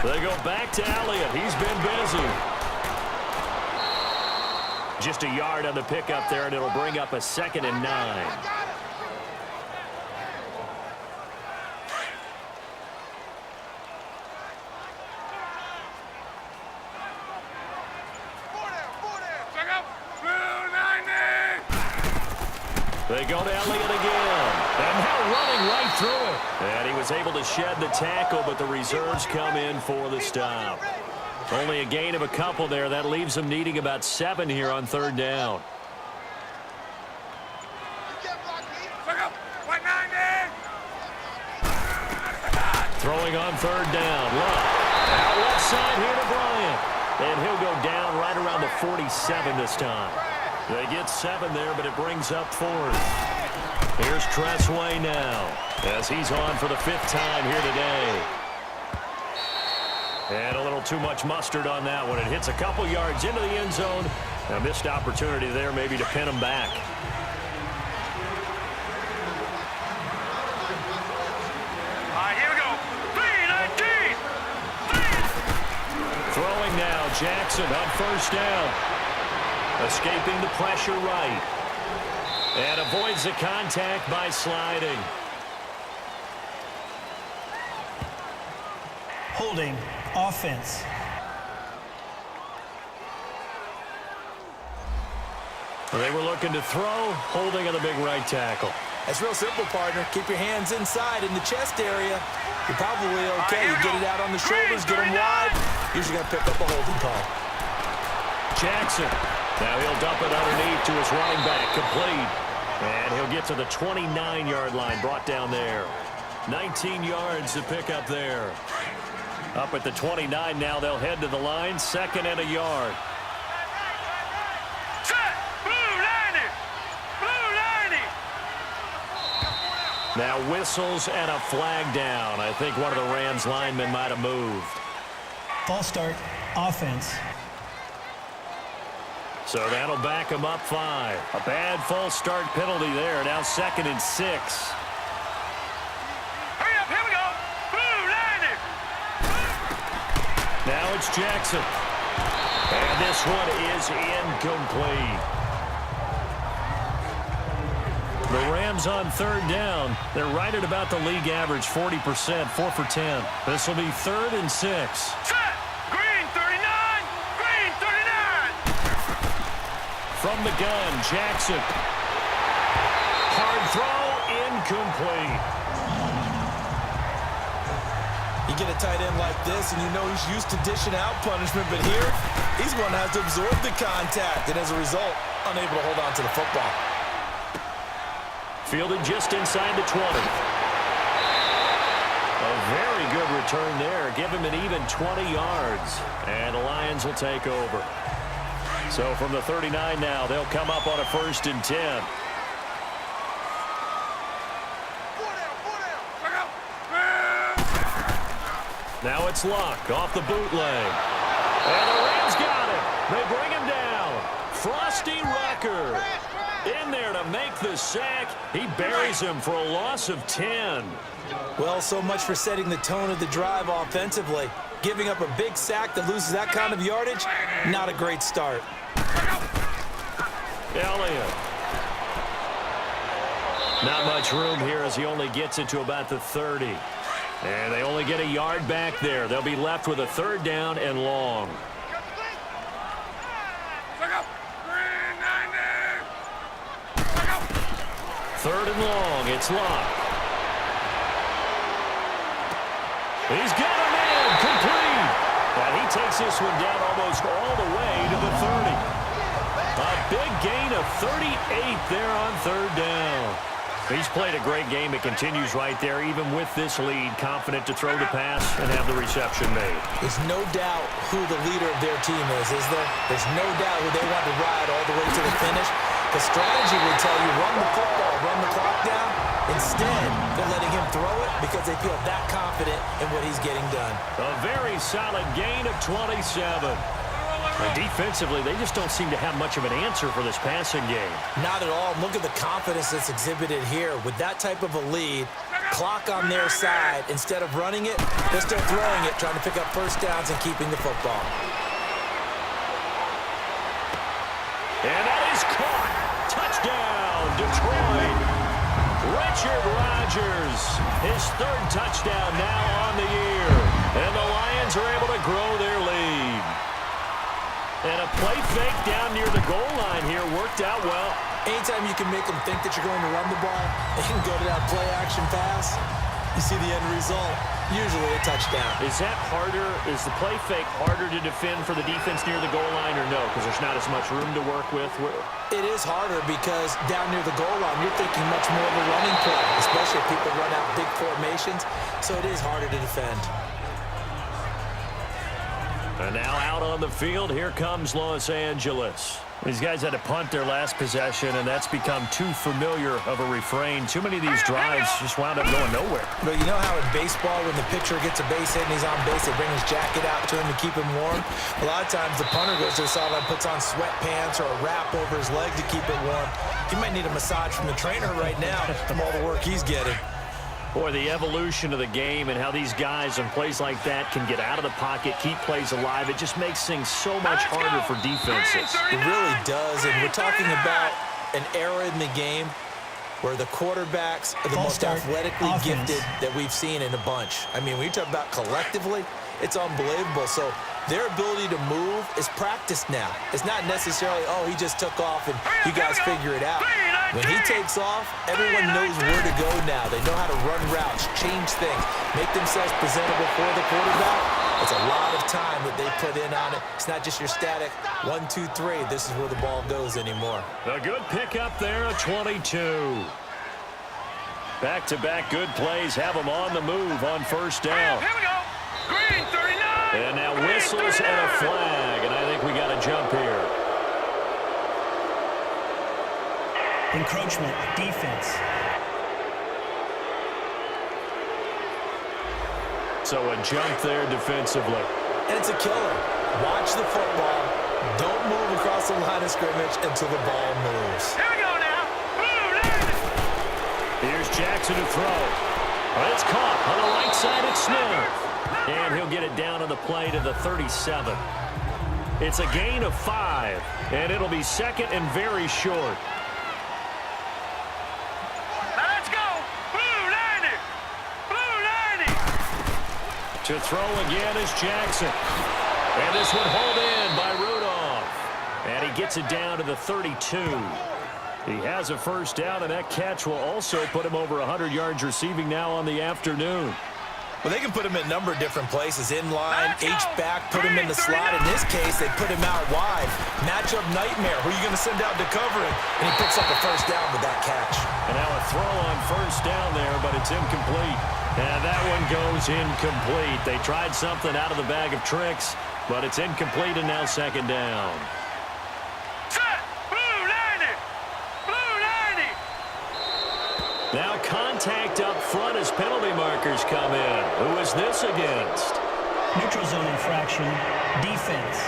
They go back to Elliott. He's been busy. Just a yard on the pickup there, and it'll bring up a 2nd and 9. They go to Elliott again. And now running right through it. And he was able to shed the tackle, but the reserves come in for the stop. Only a gain of a couple there. That leaves them needing about 7 here on 3rd down. Throwing on 3rd down. Luck. Out left side here to Bryant. And he'll go down right around the 47 this time. They get 7 there, but it brings up 4th. Here's Tressway now as he's on for the 5th time here today. And a little too much mustard on that one. It hits a couple yards into the end zone. A missed opportunity there maybe to pin him back. Here we go. 3-19. Throwing now, Jackson on 1st down. Escaping the pressure right. And avoids the contact by sliding. Holding. Offense. They were looking to throw, holding on the big right tackle. That's real simple, partner. Keep your hands inside in the chest area. You're probably okay. You get it out on the shoulders, get them wide. Usually got to pick up a holding call. Jackson. Now he'll dump it underneath to his running back, complete. And he'll get to the 29-yard line, brought down there. 19 yards to pick up there. Up at the 29 now, they'll head to the line, 2nd and a yard. Set. Blue 90. Blue 90. Now whistles and a flag down. I think one of the Rams linemen might have moved. False start, offense. So that'll back him up 5. A bad false start penalty there. Now 2nd and 6. Hurry up, here we go. Blue line it. Now it's Jackson. And this one is incomplete. The Rams on 3rd down. They're right at about the league average, 40%, 4 for 10. This will be 3rd and 6. Set. Green 39. Green 39. From the gun, Jackson. Hard throw, incomplete. You get a tight end like this, and you know he's used to dishing out punishment, but here, he's going to have to absorb the contact, and as a result, unable to hold on to the football. Fielded just inside the 20. A very good return there. Give him an even 20 yards. And the Lions will take over. So from the 39 now, they'll come up on a 1st and 10. Now it's Luck off the bootleg. And the Rams got him. They bring him down. Frosty Rucker in there to make the sack. He buries him for a loss of 10. Well, so much for setting the tone of the drive offensively. Giving up a big sack that loses that kind of yardage, not a great start. Elliott. Not much room here as he only gets it to about the 30. And they only get a yard back there. They'll be left with a 3rd down and long. 3rd and long. It's Luck. He's got him in. Complete. And he takes this one down almost all the way to the 30. A big gain of 38 there on 3rd down. He's played a great game. It continues right there, even with this lead, confident to throw the pass and have the reception made. There's no doubt who the leader of their team is there? There's no doubt who they want to ride all the way to the finish. The strategy would tell you run the football, run the clock down. Instead, they're letting him throw it because they feel that confident in what he's getting done. A very solid gain of 27. And defensively, they just don't seem to have much of an answer for this passing game. Not at all. Look at the confidence that's exhibited here. With that type of a lead, clock on their side, instead of running it, they're still throwing it, trying to pick up 1st downs and keeping the football. And that is caught. Touchdown, Detroit. Richard Rodgers, his 3rd touchdown now on the year. And the Lions are able to grow their lead. And a play fake down near the goal line here worked out well. Anytime you can make them think that you're going to run the ball and go to that play-action pass, you see the end result, usually a touchdown. Is that harder? Is the play fake harder to defend for the defense near the goal line or no? Because there's not as much room to work with? It is harder because down near the goal line, you're thinking much more of a running play, especially if people run out big formations. So it is harder to defend. And now out on the field, here comes Los Angeles. These guys had to punt their last possession, and that's become too familiar of a refrain. Too many of these drives just wound up going nowhere. But you know how in baseball, when the pitcher gets a base hit and he's on base, they bring his jacket out to him to keep him warm? A lot of times the punter goes to the sideline, puts on sweatpants or a wrap over his leg to keep it warm. He might need a massage from the trainer right now from all the work he's getting. Boy, the evolution of the game and how these guys on plays like that can get out of the pocket, keep plays alive, it just makes things so much harder for defenses. It really does, and we're talking about an era in the game where the quarterbacks are the most athletically gifted that we've seen in a bunch. I mean, when you talk about collectively, it's unbelievable. So their ability to move is practiced now. It's not necessarily, oh, he just took off and you guys figure it out. When he takes off, everyone knows where to go now. They know how to run routes, change things, make themselves presentable for the quarterback. It's a lot of time that they put in on it. It's not just your static 1, 2, 3. This is where the ball goes anymore. A good pickup there, a 22. Back-to-back good plays have them on the move on 1st down. Here we go. Green 39. And now whistles and a flag, and I think we got a jump here. Encroachment, defense. So a jump there defensively. And it's a killer. Watch the football. Don't move across the line of scrimmage until the ball moves. Here we go now. Blue, learn it. Here's Jackson to throw. Well, it's caught on the right side. It's Smith. And he'll get it down on the play to the 37. It's a gain of 5, and it'll be second and very short. Now let's go. Blue, learn it. Blue, learn it. To throw again is Jackson. And this one hauled in by Rudolph. And he gets it down to the 32. He has a first down, and that catch will also put him over 100 yards receiving now on the afternoon. Well, they can put him in a number of different places. In line, H-back, put him in the slot. In this case, they put him out wide. Matchup nightmare. Who are you going to send out to cover him? And he picks up a first down with that catch. And now a throw on first down there, but it's incomplete. And that one goes incomplete. They tried something out of the bag of tricks, but it's incomplete and now second down. Set. Blue, learn it. Blue, learn it. Now contact up front as penalty markers come in. Who is this against? Neutral zone infraction, defense.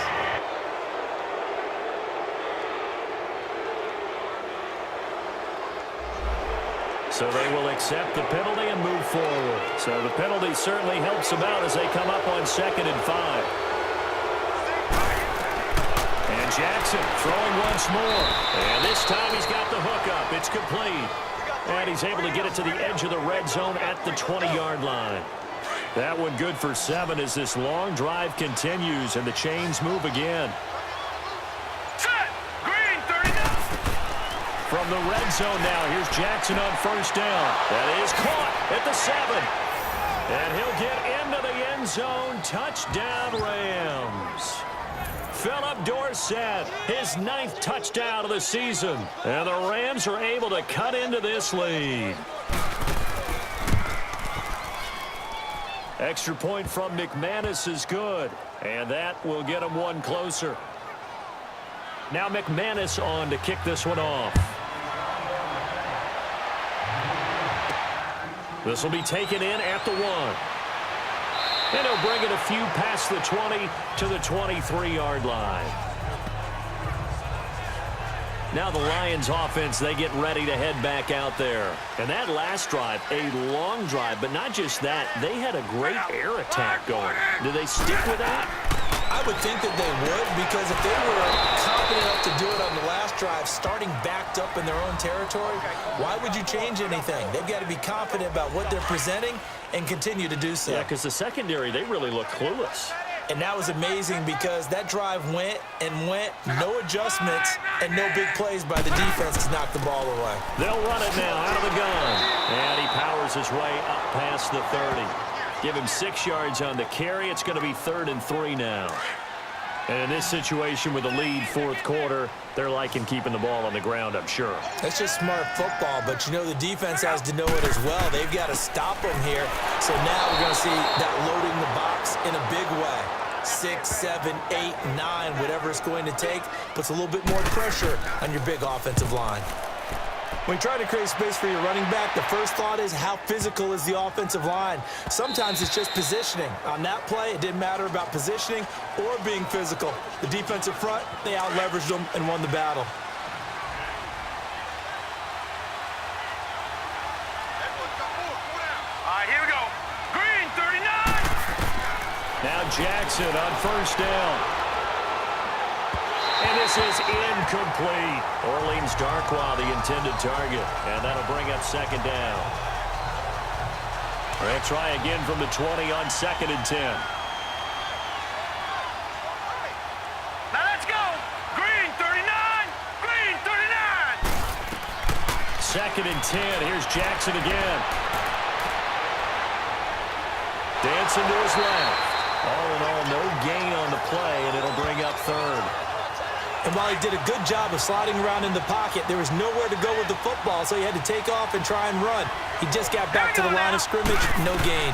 So they will accept the penalty and move forward. So the penalty certainly helps them out as they come up on 2nd and 5. And Jackson throwing once more. And this time he's got the hook up. It's complete. And he's able to get it to the edge of the red zone at the 20-yard line. That one good for 7 as this long drive continues and the chains move again. Set. Green, 39. From the red zone now, here's Jackson on first down. That is caught at the 7. And he'll get into the end zone. Touchdown, Rams. Philip Dorsett, his 9th touchdown of the season. And the Rams are able to cut into this lead. Extra point from McManus is good. And that will get him one closer. Now McManus on to kick this one off. This will be taken in at the 1. And he'll bring it a few past the 20 to the 23-yard line. Now the Lions offense, they get ready to head back out there. And that last drive, a long drive, but not just that, they had a great air attack going. Do they stick with that? I would think that they would, because if they were confident enough to do it on the last drive, starting backed up in their own territory, why would you change anything? They've got to be confident about what they're presenting and continue to do so. Yeah, because the secondary, they really look clueless. And that was amazing because that drive went and went, no adjustments, and no big plays by the defense to knock the ball away. They'll run it now out of the gun. And he powers his way up past the 30. Give him 6 yards on the carry. It's going to be 3rd and 3 now. And in this situation with the lead 4th quarter, they're liking keeping the ball on the ground, I'm sure. That's just smart football, but you know the defense has to know it as well. They've got to stop them here. So now we're going to see that loading the box in a big way. 6, 7, 8, 9, whatever it's going to take, puts a little bit more pressure on your big offensive line. When you try to create space for your running back, the first thought is how physical is the offensive line. Sometimes it's just positioning. On that play, it didn't matter about positioning or being physical. The defensive front, they out-leveraged them and won the battle. All right, here we go. Green, 39. Now Jackson on first down. And this is incomplete. Orleans Darkwa, the intended target. And that'll bring up 2nd down. They'll try again from the 20 on 2nd and 10. Now let's go. Green, 39. Green, 39. 2nd and 10. Here's Jackson again. Dancing to his left. All in all, no gain on the play, and it'll bring up 3rd. And while he did a good job of sliding around in the pocket, there was nowhere to go with the football, so he had to take off and try and run. He just got back to the line of scrimmage, no gain.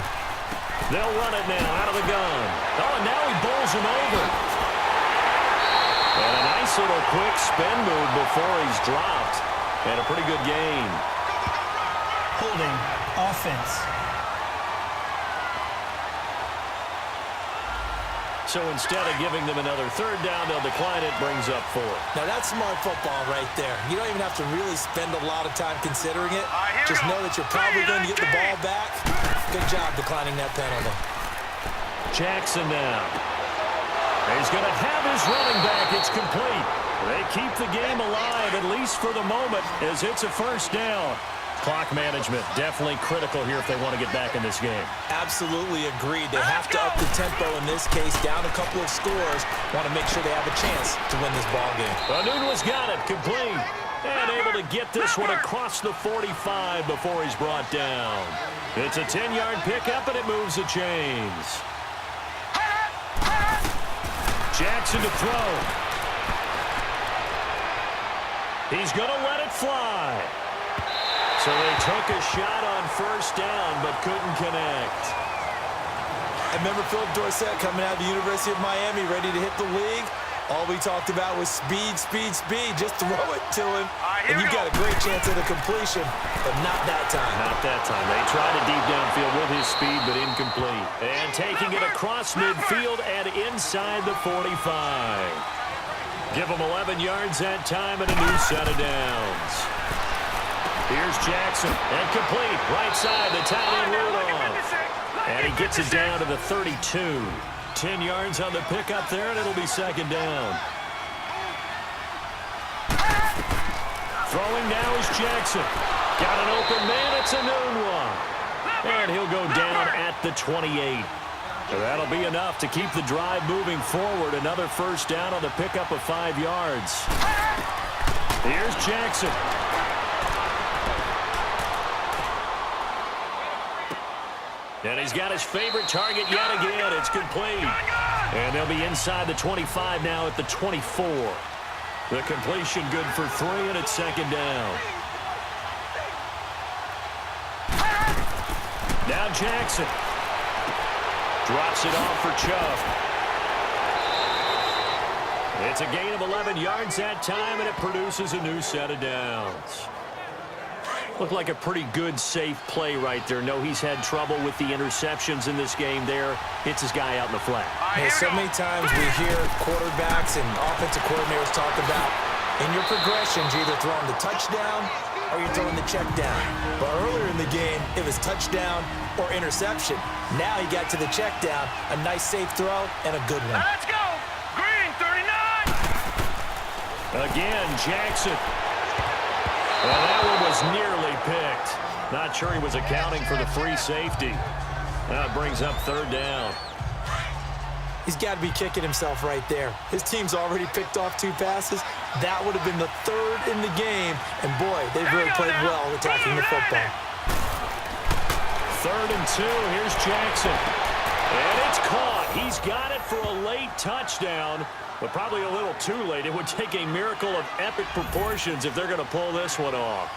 They'll run it now out of the gun. Oh, and now he bowls him over. And a nice little quick spin move before he's dropped. And a pretty good gain. Holding, offense. So instead of giving them another third down, they'll decline it, brings up 4. Now, that's smart football right there. You don't even have to really spend a lot of time considering it. Just know that you're probably going to get the ball back. Good job declining that penalty. Jackson now. He's going to have his running back. It's complete. They keep the game alive, at least for the moment, as it's a first down. Clock management, definitely critical here if they want to get back in this game. Absolutely agreed. They have to up the tempo in this case, down a couple of scores. Want to make sure they have a chance to win this ball game. Anunwa's got it, complete. And able to get this one across the 45 before he's brought down. It's a 10-yard pickup, and it moves the chains. Jackson to throw. He's going to let it fly. So they took a shot on first down, but couldn't connect. I remember Philip Dorsett coming out of the University of Miami, ready to hit the league. All we talked about was speed, speed, speed. Just throw it to him, and you got a great chance at a completion, but not that time. Not that time. They tried a deep downfield with his speed, but incomplete. And taking it across midfield and inside the 45. Give them 11 yards that time and a new set of downs. Here's Jackson, and complete. Right side, the tight end Rudolph. And he gets it down to the 32. 10 yards on the pickup there, and it'll be second down. Throwing now is Jackson. Got an open man, it's Anunwa. And he'll go down at the 28. So that'll be enough to keep the drive moving forward. Another first down on the pickup of 5 yards. Here's Jackson. And he's got his favorite target yet again. It's complete. And they'll be inside the 25 now at the 24. The completion good for 3, and it's second down. Now Jackson. Drops it off for Chubb. It's a gain of 11 yards that time, and it produces a new set of downs. Looked like a pretty good, safe play right there. No, he's had trouble with the interceptions in this game there. Hits his guy out in the flat. Hey, so many times we hear quarterbacks and offensive coordinators talk about in your progressions, you're either throwing the touchdown or you're throwing the check down. But earlier in the game, it was touchdown or interception. Now he got to the check down, a nice safe throw, and a good one. Let's go! Green, 39! Again, Jackson. Well, that one was nearly picked. Not sure he was accounting for the free safety. Now it brings up third down. He's got to be kicking himself right there. His team's already picked off 2 passes. That would have been the 3rd in the game. And, boy, they've really played well attacking the football. 3rd and 2. Here's Jackson. And it's caught. He's got it for a late touchdown, but probably a little too late. It would take a miracle of epic proportions if they're going to pull this one off.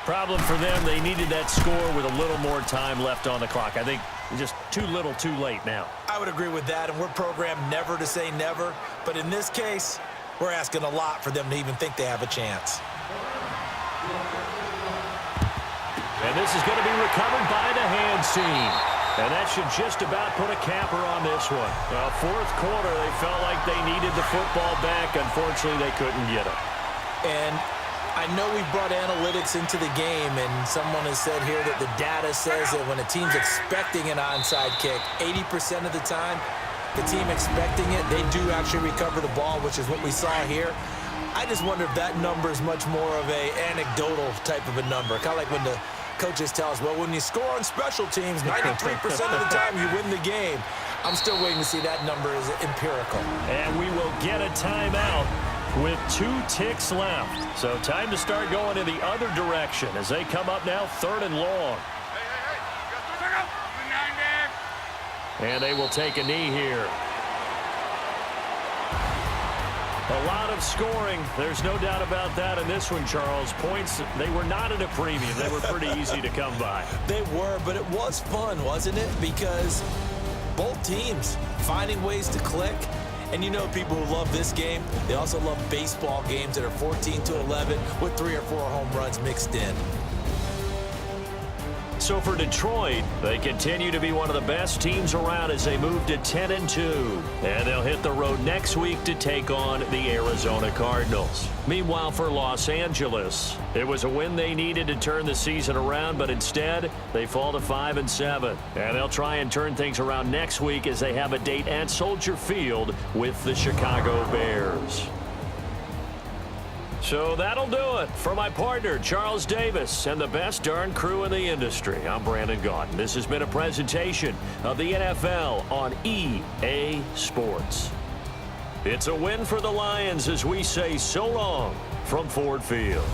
Problem for them, they needed that score with a little more time left on the clock. I think just too little too late now. I would agree with that, and we're programmed never to say never. But in this case, we're asking a lot for them to even think they have a chance. And this is going to be recovered by the hands team. And that should just about put a capper on this one. Well, 4th quarter, they felt like they needed the football back. Unfortunately, they couldn't get it. And I know we brought analytics into the game, and someone has said here that the data says that when a team's expecting an onside kick, 80% of the time, the team expecting it, they do actually recover the ball, which is what we saw here. I just wonder if that number is much more of a anecdotal type of a number. Kind of like when the coaches tell us, well, when you score on special teams, 93% of the time you win the game. I'm still waiting to see that number is empirical. And we will get a timeout with 2 ticks left. So time to start going in the other direction as they come up now 3rd and long. And they will take a knee here. A lot of scoring. There's no doubt about that in this one, Charles. Points, they were not at a premium. They were pretty easy to come by. They were, but it was fun, wasn't it? Because both teams finding ways to click. And you know people who love this game, they also love baseball games that are 14-11 with 3 or 4 home runs mixed in. So for Detroit, they continue to be one of the best teams around as they move to 10-2. And they'll hit the road next week to take on the Arizona Cardinals. Meanwhile, for Los Angeles, it was a win they needed to turn the season around, but instead, they fall to 5-7. And they'll try and turn things around next week as they have a date at Soldier Field with the Chicago Bears. So that'll do it. For my partner, Charles Davis, and the best darn crew in the industry, I'm Brandon Gaudin. This has been a presentation of the NFL on EA Sports. It's a win for the Lions as we say so long from Ford Field.